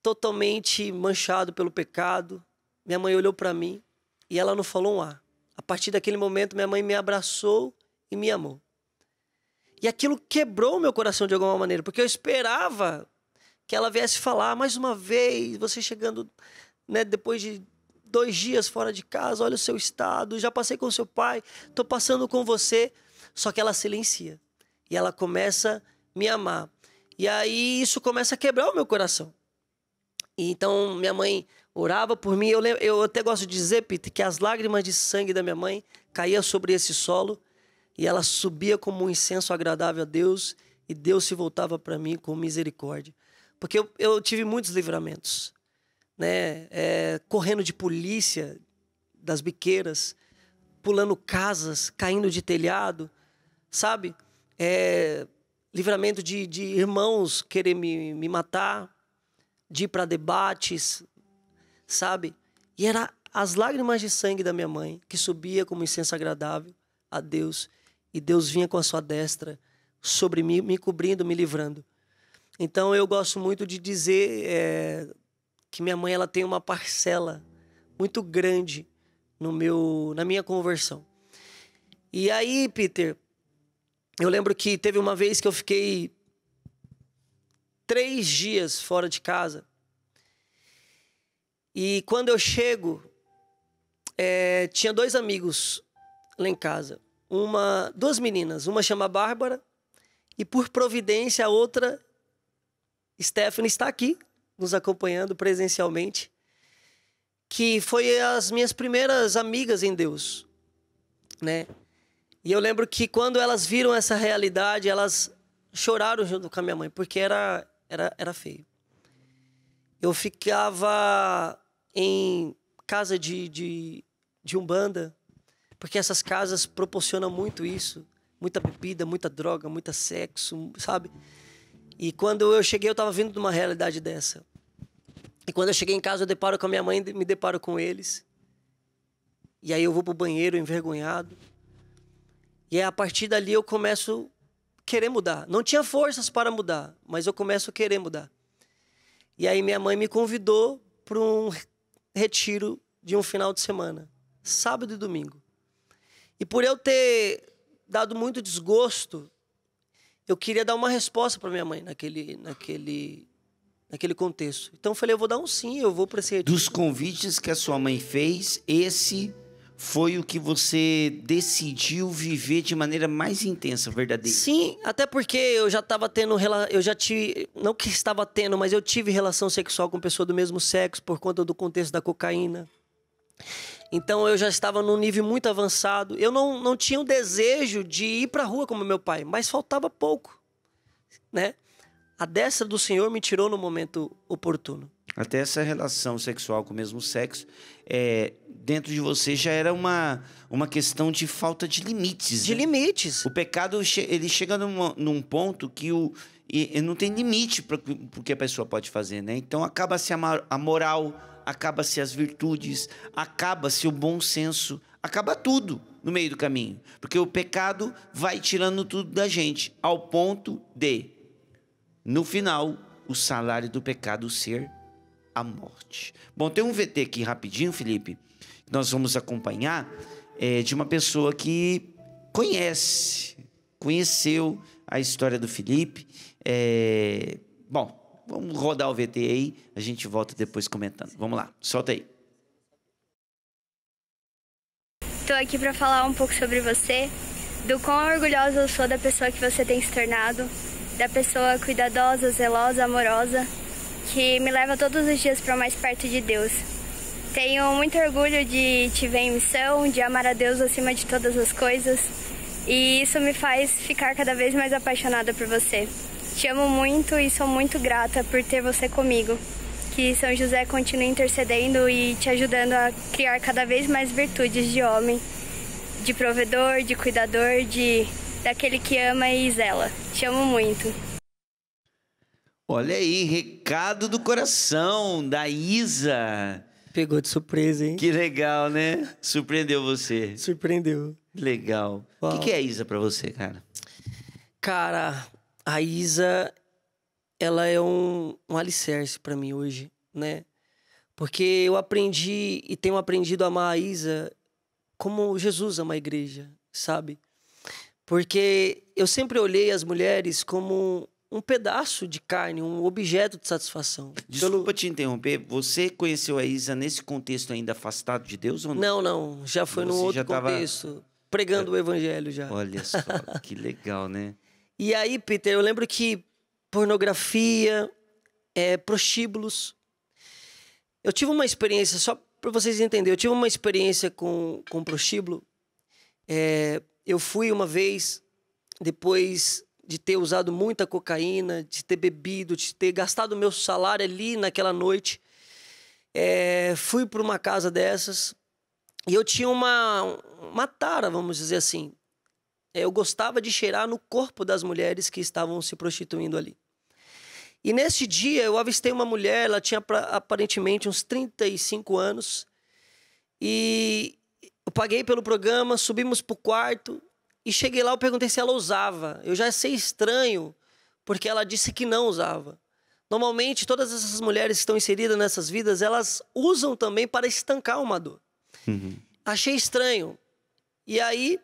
totalmente manchado pelo pecado, minha mãe olhou para mim e ela não falou um A. A partir daquele momento, minha mãe me abraçou e me amou. E aquilo quebrou meu coração de alguma maneira, porque eu esperava que ela viesse falar mais uma vez, você chegando, né, depois de 2 dias fora de casa, olha o seu estado, já passei com o seu pai, estou passando com você. Só que ela silencia e ela começa a me amar. E aí isso começa a quebrar o meu coração. E então minha mãe orava por mim. Eu até gosto de dizer, Peter, que as lágrimas de sangue da minha mãe caíam sobre esse solo e ela subia como um incenso agradável a Deus e Deus se voltava para mim com misericórdia. Porque eu tive muitos livramentos, né? Correndo de polícia, das biqueiras, pulando casas, caindo de telhado, sabe? Livramento de irmãos querer me matar, de ir para debates, sabe? E era as lágrimas de sangue da minha mãe que subia como incenso agradável a Deus e Deus vinha com a sua destra sobre mim, me cobrindo, me livrando. Então eu gosto muito de dizer que minha mãe ela tem uma parcela muito grande na minha conversão. E aí, Peter, eu lembro que teve uma vez que eu fiquei 3 dias fora de casa. E quando eu chego, tinha 2 amigos lá em casa. 2 meninas, uma chama Bárbara e por providência a outra, Stephanie, está aqui nos acompanhando presencialmente, que foi as minhas primeiras amigas em Deus, né? E eu lembro que quando elas viram essa realidade, elas choraram junto com a minha mãe, porque era feio. Eu ficava em casa de umbanda, porque essas casas proporcionam muito isso, muita bebida, muita droga, muito sexo, sabe? E quando eu cheguei, eu estava vindo de uma realidade dessa. E quando eu cheguei em casa, eu deparo com a minha mãe, me deparo com eles. E aí eu vou pro banheiro envergonhado. E aí, a partir dali eu começo a querer mudar. Não tinha forças para mudar, mas eu começo a querer mudar. E aí minha mãe me convidou para um retiro de um final de semana, sábado e domingo. E por eu ter dado muito desgosto, eu queria dar uma resposta para minha mãe naquele contexto. Então eu falei, eu vou dar um sim, eu vou para esse retiro. Dos convites que a sua mãe fez, esse foi o que você decidiu viver de maneira mais intensa, verdadeira? Sim, até porque eu já estava tendo, não que estava tendo, mas eu tive relação sexual com pessoa do mesmo sexo por conta do contexto da cocaína. Então eu já estava num nível muito avançado. Eu não tinha o desejo de ir para a rua como meu pai, mas faltava pouco, né? A destra do Senhor me tirou no momento oportuno. Até essa relação sexual com o mesmo sexo, dentro de você já era uma questão de falta de limites. De limites. O pecado, ele chega num ponto que não tem limite para o que a pessoa pode fazer, né? Então acaba-se a moral, acaba-se as virtudes, acaba-se o bom senso, acaba tudo no meio do caminho. Porque o pecado vai tirando tudo da gente, ao ponto de, no final, o salário do pecado ser a morte. Bom, tem um VT aqui rapidinho, Felipe, que nós vamos acompanhar, de uma pessoa que conheceu a história do Felipe. Bom, vamos rodar o VT aí, a gente volta depois comentando. Vamos lá, solta aí. Estou aqui para falar um pouco sobre você, do quão orgulhosa eu sou da pessoa que você tem se tornado. da pessoa cuidadosa, zelosa, amorosa, que me leva todos os dias para mais perto de Deus. Tenho muito orgulho de te ver em missão, de amar a Deus acima de todas as coisas, e isso me faz ficar cada vez mais apaixonada por você. Te amo muito e sou muito grata por ter você comigo. Que São José continue intercedendo e te ajudando a criar cada vez mais virtudes de homem, de provedor, de cuidador, daquele que ama e zela. Te amo muito. Olha aí, recado do coração da Isa. Pegou de surpresa, hein? Que legal, né? Surpreendeu você. Surpreendeu. Legal. O que é a Isa pra você, cara? Cara, a Isa, ela é um alicerce pra mim hoje, né? Porque eu aprendi e tenho aprendido a amar a Isa como Jesus ama a igreja, sabe? Porque eu sempre olhei as mulheres como um pedaço de carne, um objeto de satisfação. Desculpa te interromper, você conheceu a Isa nesse contexto ainda afastado de Deus ou não? Não, já foi num outro contexto, pregando o evangelho já. Olha só, que legal, né? E aí, Peter, eu lembro que pornografia, prostíbulos. Eu tive uma experiência, só para vocês entenderem, eu tive uma experiência com prostíbulo. Eu fui uma vez, depois de ter usado muita cocaína, de ter bebido, de ter gastado meu salário ali naquela noite. Fui para uma casa dessas e eu tinha uma tara, vamos dizer assim. Eu gostava de cheirar no corpo das mulheres que estavam se prostituindo ali. E nesse dia eu avistei uma mulher, ela tinha aparentemente uns 35 anos. E eu paguei pelo programa, subimos pro quarto e cheguei lá, eu perguntei se ela usava. Eu já achei estranho, porque ela disse que não usava. Normalmente, todas essas mulheres que estão inseridas nessas vidas, elas usam também para estancar uma dor. Uhum. Achei estranho. E aí,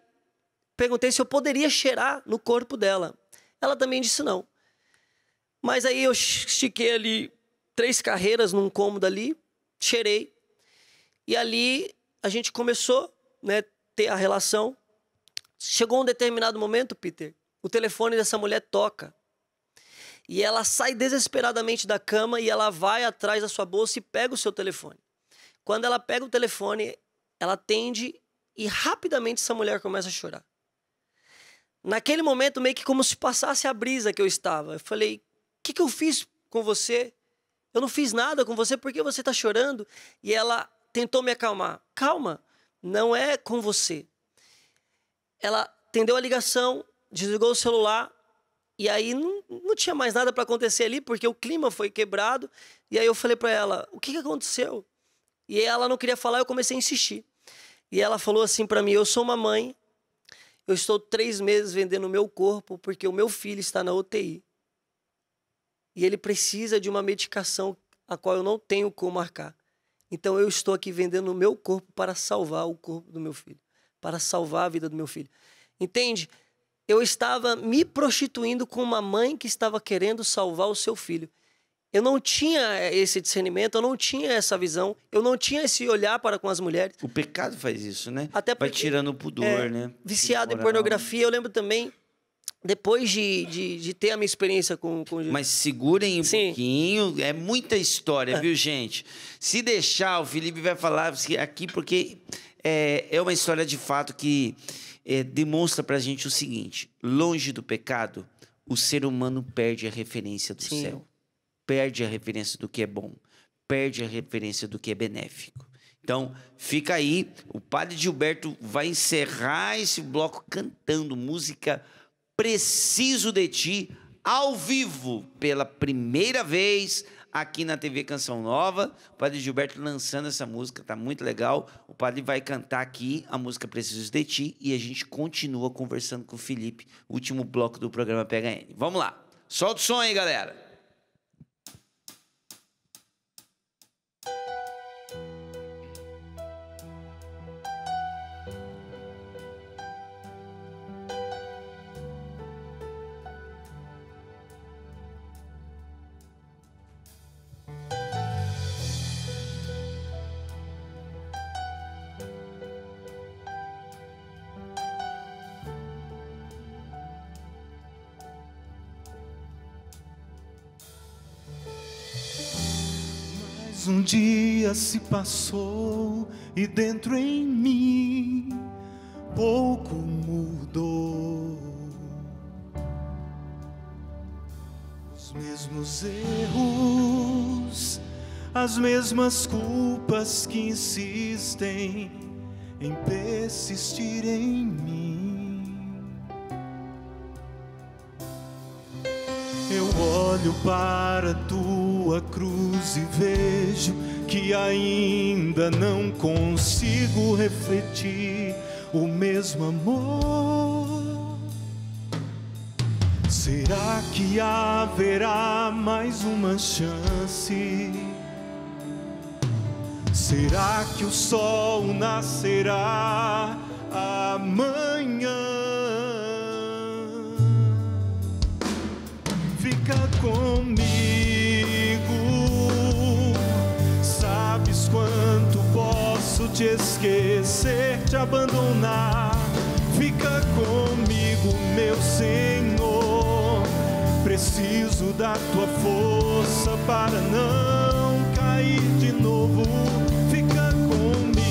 perguntei se eu poderia cheirar no corpo dela. Ela também disse não. Mas aí eu estiquei ali 3 carreiras num cômodo ali, cheirei. E ali a gente começou, né, ter a relação. Chegou um determinado momento, Peter, o telefone dessa mulher toca. E ela sai desesperadamente da cama e ela vai atrás da sua bolsa e pega o seu telefone. Quando ela pega o telefone, ela atende e rapidamente essa mulher começa a chorar. Naquele momento, meio que como se passasse a brisa que eu estava. Eu falei, o que eu fiz com você? Eu não fiz nada com você, por que você está chorando? E ela tentou me acalmar. Calma, não é com você. Ela atendeu a ligação, desligou o celular, e aí não tinha mais nada para acontecer ali, porque o clima foi quebrado. E aí eu falei para ela, o que aconteceu? E ela não queria falar, eu comecei a insistir. E ela falou assim para mim, eu sou uma mãe, eu estou 3 meses vendendo o meu corpo, porque o meu filho está na UTI. E ele precisa de uma medicação a qual eu não tenho como marcar. Então eu estou aqui vendendo o meu corpo para salvar o corpo do meu filho, para salvar a vida do meu filho. Entende? Eu estava me prostituindo com uma mãe que estava querendo salvar o seu filho. Eu não tinha esse discernimento, eu não tinha essa visão, eu não tinha esse olhar para com as mulheres. O pecado faz isso, né? Até porque, vai tirando o pudor, né? Viciado em pornografia, eu lembro também, depois de ter a minha experiência com Jesus. Mas segurem um pouquinho, é muita história, viu, gente? Se deixar, o Felipe vai falar aqui, porque é uma história de fato que demonstra pra gente o seguinte: longe do pecado, o ser humano perde a referência do céu. Perde a referência do que é bom, perde a referência do que é benéfico. Então, fica aí, o Padre Gilberto vai encerrar esse bloco cantando música Preciso de Ti, ao vivo, pela primeira vez aqui na TV Canção Nova. O Padre Gilberto lançando essa música, tá muito legal. O Padre vai cantar aqui a música Preciso de Ti e a gente continua conversando com o Felipe, último bloco do programa PHN. Vamos lá, solta o som aí, galera. Mais um dia se passou e dentro em mim pouco mudou. Os mesmos erros, as mesmas culpas que insistem em persistir em mim. Eu olho para a tua cruz e vejo que ainda não consigo refletir o mesmo amor. Será que haverá mais uma chance? Será que o sol nascerá amanhã? Fica comigo, sabes quanto posso te esquecer, te abandonar. Fica comigo, meu Senhor, preciso da tua força para não cair de novo. Fica comigo,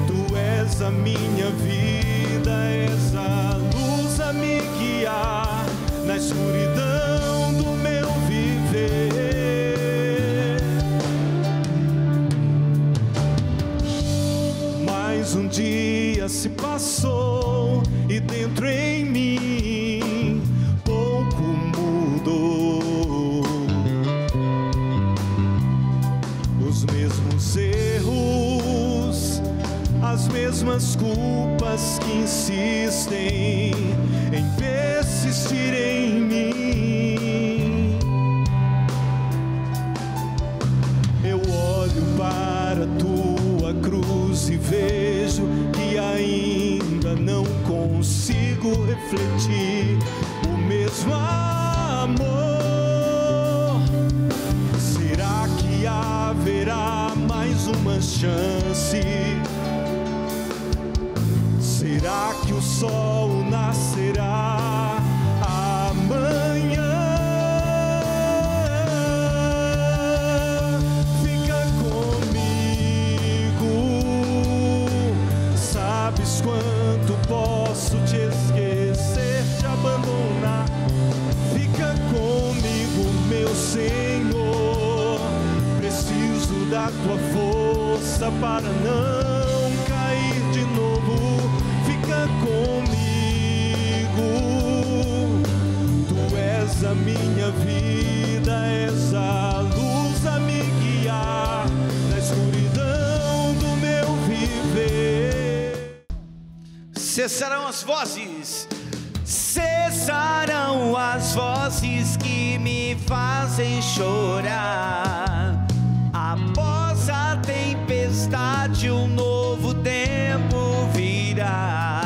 tu és a minha vida, és a luz a me guiar na escuridão do meu viver. Mais um dia se passou e dentro em mim pouco mudou. Os mesmos erros, as mesmas culpas que insistem em persistir em mim. Eu olho para a tua cruz e vejo que ainda não consigo refletir o mesmo amor. Será que haverá mais uma chance? Será que o sol nascerá amanhã? Fica comigo, sabes quanto posso te esquecer, te abandonar. Fica comigo, meu Senhor, preciso da tua força para não cair de novo. Fica comigo, tu és a minha vida, és a luz a me guiar na escuridão do meu viver. Cessarão as vozes, cessarão as vozes que me fazem chorar. Após a tempestade, um novo tempo virá.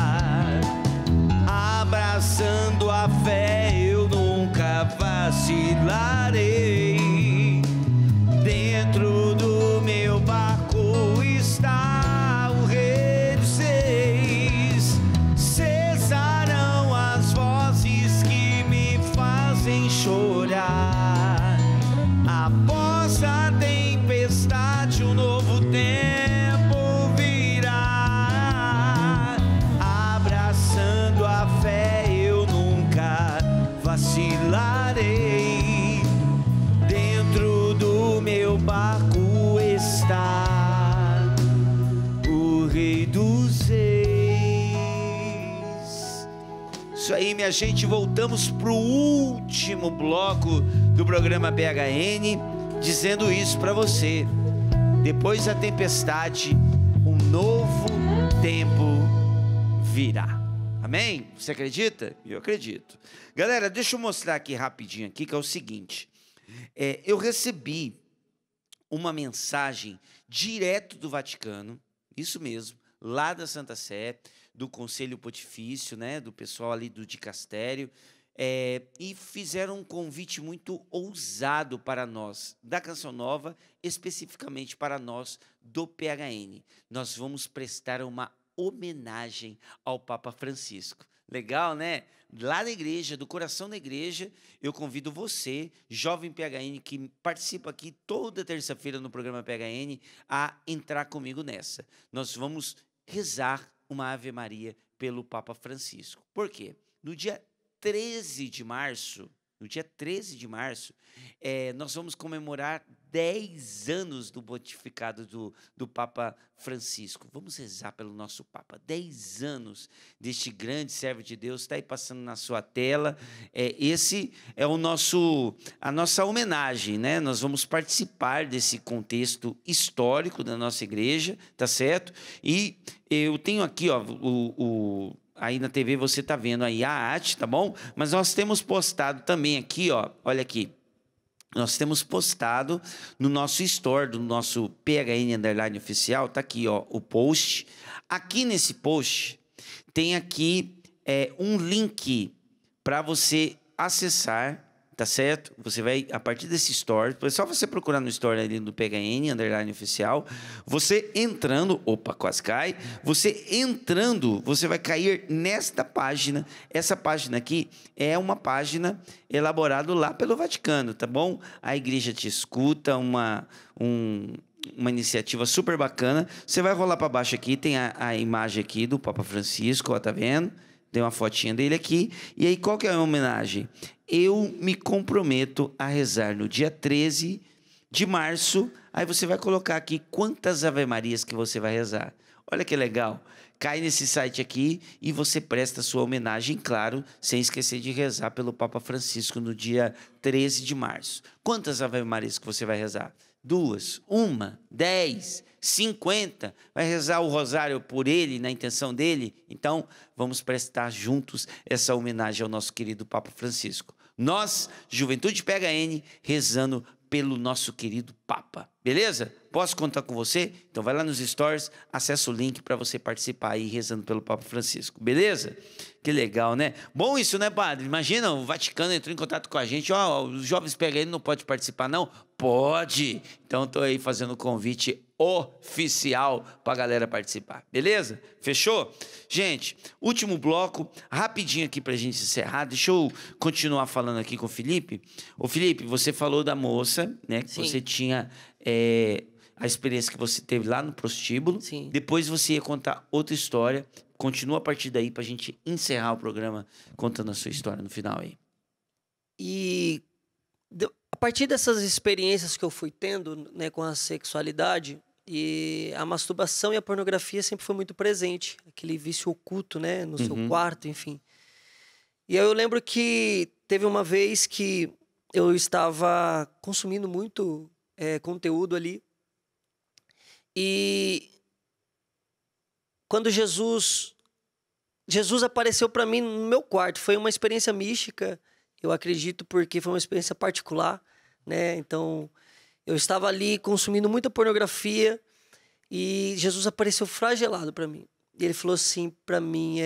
Abraçando a fé, eu nunca vacilarei. Dentro do meu barco está o Rei dos Reis. Cessarão as vozes que me fazem chorar. Após a tempestade, um novo tempo virá. Abraçando a fé, eu nunca vacilarei. Dentro do meu barco está o Rei dos Reis. Isso aí, minha gente, voltamos pro último bloco do programa BHN, dizendo isso para você. Depois da tempestade, um novo tempo virá. Amém? Você acredita? Eu acredito. Galera, deixa eu mostrar aqui rapidinho aqui, que é o seguinte. Eu recebi uma mensagem direto do Vaticano, isso mesmo, lá da Santa Sé, do Conselho Pontifício, né, do pessoal ali do dicastério, e fizeram um convite muito ousado para nós, da Canção Nova, especificamente para nós do PHN. Nós vamos prestar uma homenagem ao Papa Francisco. Legal, né? Lá na igreja, do coração da igreja, eu convido você, jovem PHN, que participa aqui toda terça-feira no programa PHN, a entrar comigo nessa. Nós vamos rezar uma Ave Maria pelo Papa Francisco. Por quê? No dia 13 de março, nós vamos comemorar 10 anos do pontificado do Papa Francisco. Vamos rezar pelo nosso Papa. 10 anos deste grande servo de Deus. Está aí passando na sua tela. Esse é a nossa homenagem, né? Nós vamos participar desse contexto histórico da nossa igreja, tá certo? E eu tenho aqui, ó, aí na TV você está vendo aí a arte, tá bom? Mas nós temos postado também aqui, ó, olha aqui. Nós temos postado no nosso store, do nosso PHN Oficial, tá aqui, ó, o post. Aqui nesse post tem aqui um link para você acessar, tá certo? Você vai, a partir desse store, é só você procurar no store ali do PHN Oficial, você entrando, opa, quase cai, você entrando, você vai cair nesta página. Essa página aqui é uma página elaborada lá pelo Vaticano, tá bom? A igreja te escuta, uma iniciativa super bacana. Você vai rolar para baixo aqui, tem a imagem aqui do Papa Francisco, ó, tá vendo? Tem uma fotinha dele aqui. E aí, qual que é a homenagem? Eu me comprometo a rezar no dia 13 de março. Aí você vai colocar aqui quantas Ave-Marias que você vai rezar. Olha que legal. Cai nesse site aqui e você presta sua homenagem, claro, sem esquecer de rezar pelo Papa Francisco no dia 13 de março. Quantas Ave-Marias que você vai rezar? 2, 1, 10, 50, vai rezar o rosário por ele, na intenção dele? Então, vamos prestar juntos essa homenagem ao nosso querido Papa Francisco. Nós, Juventude PHN, rezando pelo nosso querido Papa. Beleza? Posso contar com você? Então vai lá nos stories, acessa o link para você participar aí rezando pelo Papa Francisco. Beleza? Que legal, né? Bom isso, né, padre? Imagina, o Vaticano entrou em contato com a gente. Ó, os jovens PHN não podem participar, não? Pode! Então estou aí fazendo o convite oficial para a galera participar. Beleza? Fechou? Gente, último bloco, rapidinho aqui para a gente encerrar. Deixa eu continuar falando aqui com o Felipe. Ô, Felipe, você falou da moça, né? Que você tinha a experiência que você teve lá no prostíbulo. Sim. Depois você ia contar outra história. Continua a partir daí para a gente encerrar o programa contando a sua história no final aí. E a partir dessas experiências que eu fui tendo, né, com a sexualidade, e a masturbação e a pornografia sempre foi muito presente. Aquele vício oculto, né, no seu quarto, enfim. E aí eu lembro que teve uma vez que eu estava consumindo muito conteúdo ali. E quando Jesus apareceu para mim no meu quarto, foi uma experiência mística, eu acredito, porque foi uma experiência particular, né? Então, eu estava ali consumindo muita pornografia e Jesus apareceu flagelado para mim. E ele falou assim para mim,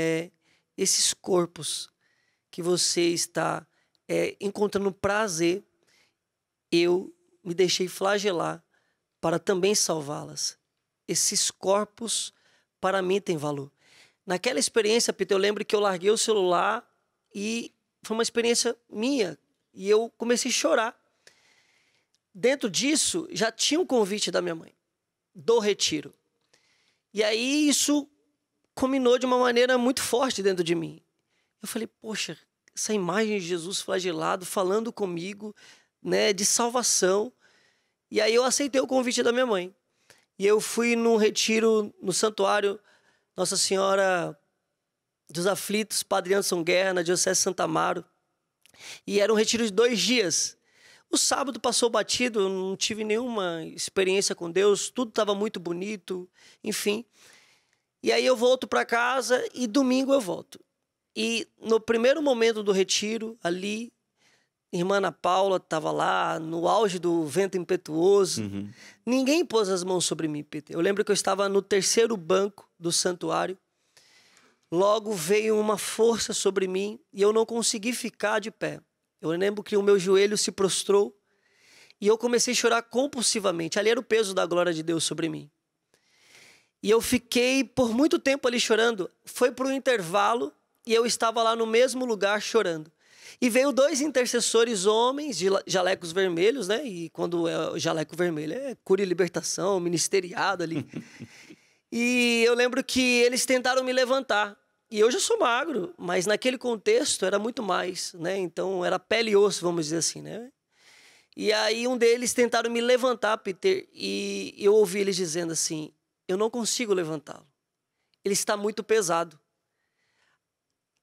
esses corpos que você está encontrando prazer, eu me deixei flagelar para também salvá-las. Esses corpos, para mim, têm valor. Naquela experiência, Peter, eu lembro que eu larguei o celular e foi uma experiência minha. E eu comecei a chorar. Dentro disso, já tinha um convite da minha mãe, do retiro. E aí isso culminou de uma maneira muito forte dentro de mim. Eu falei, poxa, essa imagem de Jesus flagelado, falando comigo, né, de salvação. E aí eu aceitei o convite da minha mãe. E eu fui num retiro no santuário Nossa Senhora dos Aflitos, Padre Anderson Guerra, na Diocese de Santa Amaro. E era um retiro de 2 dias. O sábado passou batido, eu não tive nenhuma experiência com Deus, tudo estava muito bonito, enfim. E aí eu volto para casa e domingo eu volto. E no primeiro momento do retiro, ali, irmã Ana Paula estava lá, no auge do vento impetuoso. Ninguém pôs as mãos sobre mim, Peter. Eu lembro que eu estava no 3º banco do santuário. Logo veio uma força sobre mim e eu não consegui ficar de pé. Eu lembro que o meu joelho se prostrou e eu comecei a chorar compulsivamente. Ali era o peso da glória de Deus sobre mim. E eu fiquei por muito tempo ali chorando. Foi para o intervalo e eu estava lá no mesmo lugar chorando. E veio 2 intercessores homens de jalecos vermelhos, né? E quando é o jaleco vermelho é cura e libertação, ministeriado ali. E eu lembro que eles tentaram me levantar. E eu já sou magro, mas naquele contexto era muito mais, né? Então era pele e osso, vamos dizer assim, né? E aí um deles tentaram me levantar, Peter, e eu ouvi eles dizendo assim: eu não consigo levantá-lo. Ele está muito pesado.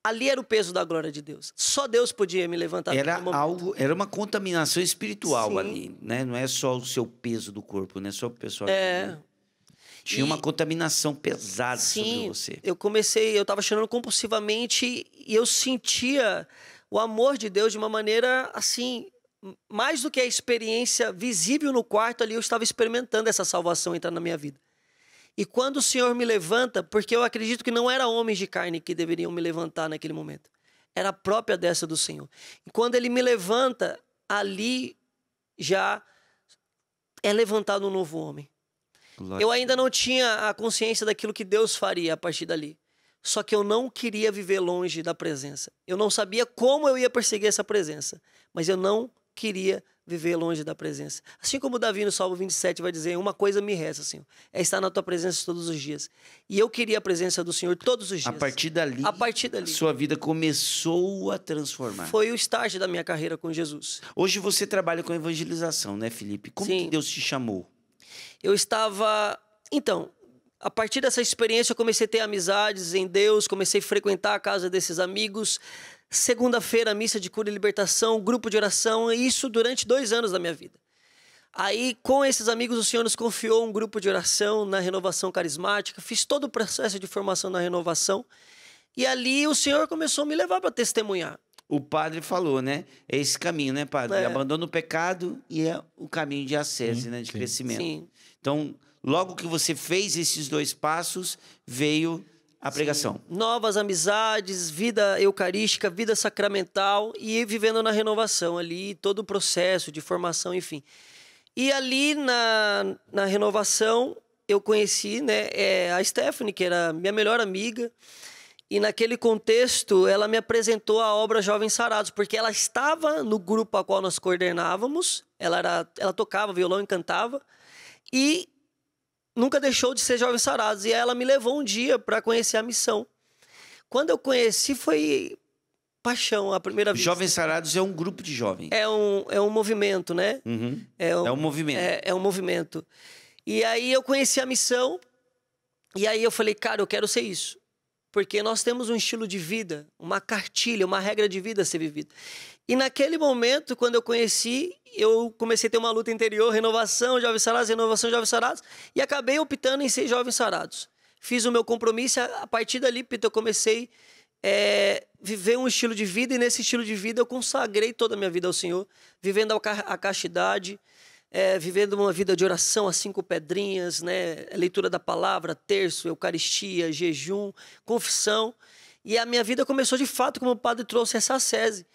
Ali era o peso da glória de Deus. Só Deus podia me levantar. Era algo, era uma contaminação espiritual Sim. ali, né? Não é só o seu peso do corpo, né? Só o pessoal. É. Né? Tinha uma contaminação pesada sobre você. Eu estava chorando compulsivamente e eu sentia o amor de Deus de uma maneira assim, mais do que a experiência visível no quarto ali, eu estava experimentando essa salvação entrar na minha vida. E quando o Senhor me levanta, porque eu acredito que não era homens de carne que deveriam me levantar naquele momento, era a própria destra do Senhor. E quando Ele me levanta, ali já é levantado um novo homem. Eu ainda não tinha a consciência daquilo que Deus faria a partir dali. Só que eu não queria viver longe da presença. Eu não sabia como eu ia perseguir essa presença, mas eu não queria viver longe da presença. Assim como Davi no Salmo 27 vai dizer: uma coisa me resta, Senhor, é estar na tua presença todos os dias. E eu queria a presença do Senhor todos os dias. A partir dali, sua vida começou a transformar. Foi o start da minha carreira com Jesus. Hoje você trabalha com evangelização, né, Felipe? Como que Deus te chamou? Eu estava... Então, a partir dessa experiência eu comecei a ter amizades em Deus, comecei a frequentar a casa desses amigos. Segunda-feira, missa de cura e libertação, grupo de oração, e isso durante 2 anos da minha vida. Aí, com esses amigos, o Senhor nos confiou um grupo de oração na Renovação Carismática, fiz todo o processo de formação na Renovação, e ali o Senhor começou a me levar para testemunhar. O padre falou, né? É esse caminho, né, padre? É. Abandona o pecado e é o caminho de acesso, né? De crescimento. Sim. Então, logo que você fez esses 2 passos, veio a pregação. Sim. Novas amizades, vida eucarística, vida sacramental e vivendo na Renovação ali, todo o processo de formação, enfim. E ali na Renovação eu conheci, né, a Stephanie, que era minha melhor amiga. E naquele contexto, ela me apresentou a obra Jovens Sarados, porque ela estava no grupo a qual nós coordenávamos, ela tocava violão e cantava, e nunca deixou de ser Jovens Sarados. E ela me levou um dia para conhecer a missão. Quando eu conheci, foi paixão, a primeira vez. Jovens Sarados é um grupo de jovens. É um movimento, né? Uhum. É um movimento. É um movimento. E aí eu conheci a missão, e aí eu falei: cara, eu quero ser isso. Porque nós temos um estilo de vida, uma cartilha, uma regra de vida a ser vivida. E naquele momento, quando eu conheci, eu comecei a ter uma luta interior, renovação, Jovens Sarados, renovação, Jovens Sarados, e acabei optando em ser Jovens Sarados. Fiz o meu compromisso, a partir dali, Peter, eu comecei a viver um estilo de vida, e nesse estilo de vida eu consagrei toda a minha vida ao Senhor, vivendo a castidade, vivendo uma vida de oração a 5 pedrinhas, né? Leitura da palavra, terço, eucaristia, jejum, confissão. E a minha vida começou de fato, como o padre trouxe, essa ascese.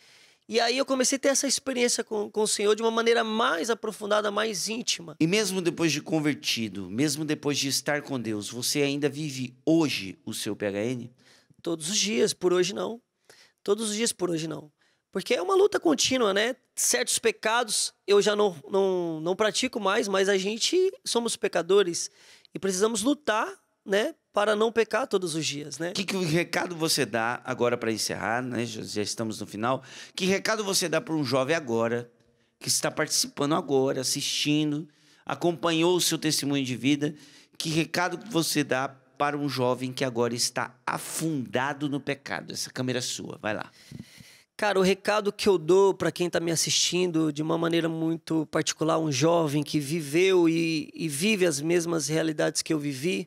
E aí eu comecei a ter essa experiência com o Senhor de uma maneira mais aprofundada, mais íntima. E mesmo depois de convertido, mesmo depois de estar com Deus, você ainda vive hoje o seu PHN? Todos os dias, por hoje não. Todos os dias, por hoje não. Porque é uma luta contínua, né? Certos pecados eu já não pratico mais, mas a gente somos pecadores e precisamos lutar, né? Para não pecar todos os dias, né? Que recado você dá agora para encerrar, né? Já estamos no final. Que recado você dá para um jovem agora, que está participando agora, assistindo, acompanhou o seu testemunho de vida? Que recado você dá para um jovem que agora está afundado no pecado? Essa câmera é sua, vai lá. Cara, o recado que eu dou para quem está me assistindo de uma maneira muito particular, um jovem que viveu e vive as mesmas realidades que eu vivi,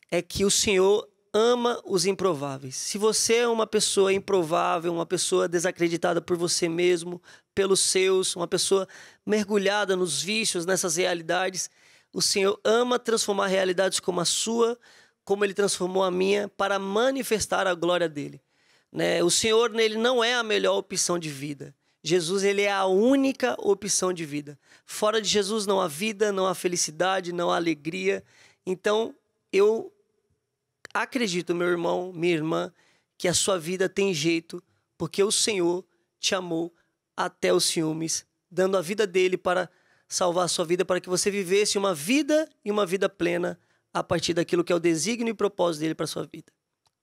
é que o Senhor ama os improváveis. Se você é uma pessoa improvável, uma pessoa desacreditada por você mesmo, pelos seus, uma pessoa mergulhada nos vícios, nessas realidades, o Senhor ama transformar realidades como a sua, como Ele transformou a minha, para manifestar a glória dEle. Né? O Senhor, nele, não é a melhor opção de vida. Jesus, ele é a única opção de vida. Fora de Jesus não há vida, não há felicidade, não há alegria. Então, eu acredito, meu irmão, minha irmã, que a sua vida tem jeito, porque o Senhor te amou até os ciúmes, dando a vida dele para salvar a sua vida, para que você vivesse uma vida e uma vida plena a partir daquilo que é o desígnio e propósito dele para sua vida.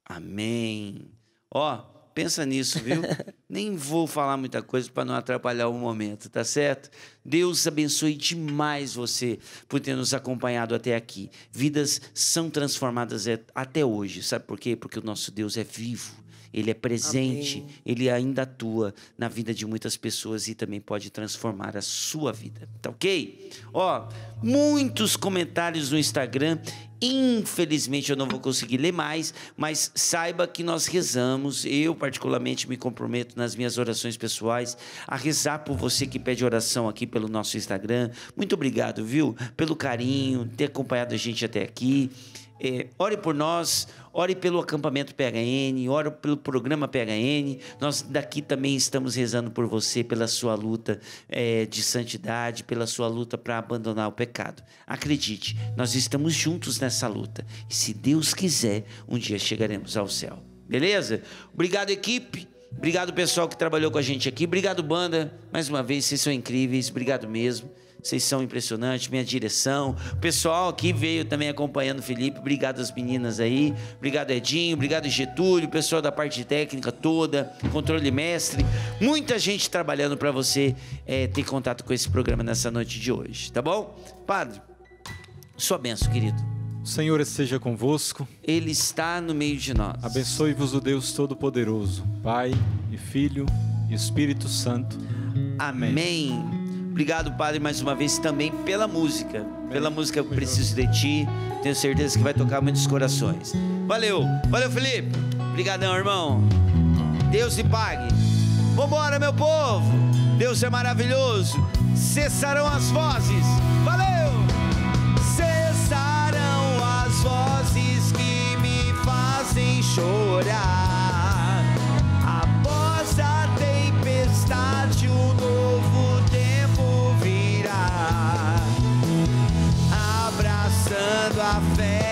Amém. Ó, pensa nisso, viu? Nem vou falar muita coisa para não atrapalhar o momento, tá certo? Deus abençoe demais você por ter nos acompanhado até aqui. Vidas são transformadas até hoje. Sabe por quê? Porque o nosso Deus é vivo. Ele é presente, amém. Ele ainda atua na vida de muitas pessoas e também pode transformar a sua vida, tá ok? Ó, muitos comentários no Instagram, infelizmente eu não vou conseguir ler mais, mas saiba que nós rezamos, eu particularmente me comprometo nas minhas orações pessoais a rezar por você que pede oração aqui pelo nosso Instagram. Muito obrigado, viu? Pelo carinho, ter acompanhado a gente até aqui. Ore por nós, ore pelo acampamento PHN, ore pelo programa PHN. Nós daqui também estamos rezando por você, pela sua luta de santidade, pela sua luta para abandonar o pecado. Acredite, nós estamos juntos nessa luta. E se Deus quiser, um dia chegaremos ao céu. Beleza? Obrigado, equipe. Obrigado, pessoal que trabalhou com a gente aqui. Obrigado, banda. Mais uma vez, vocês são incríveis. Obrigado mesmo. Vocês são impressionantes, minha direção. O pessoal aqui veio também acompanhando o Felipe. Obrigado às meninas aí. Obrigado, Edinho. Obrigado, Getúlio. O pessoal da parte técnica toda. Controle mestre. Muita gente trabalhando para você ter contato com esse programa nessa noite de hoje. Tá bom? Padre, sua bênção, querido. O Senhor esteja convosco. Ele está no meio de nós. Abençoe-vos o Deus Todo-Poderoso, Pai e Filho e Espírito Santo. Amém. Obrigado, Padre, mais uma vez também pela música. Amém. Pela música Eu Preciso de Ti. Tenho certeza que vai tocar muitos corações. Valeu. Valeu, Felipe. Obrigadão, irmão. Deus lhe pague. Vambora, meu povo. Deus é maravilhoso. Cessarão as vozes. Valeu. Cessarão as vozes que me fazem chorar. Após a tempestade, um novo tempo virá. Abraçando a fé.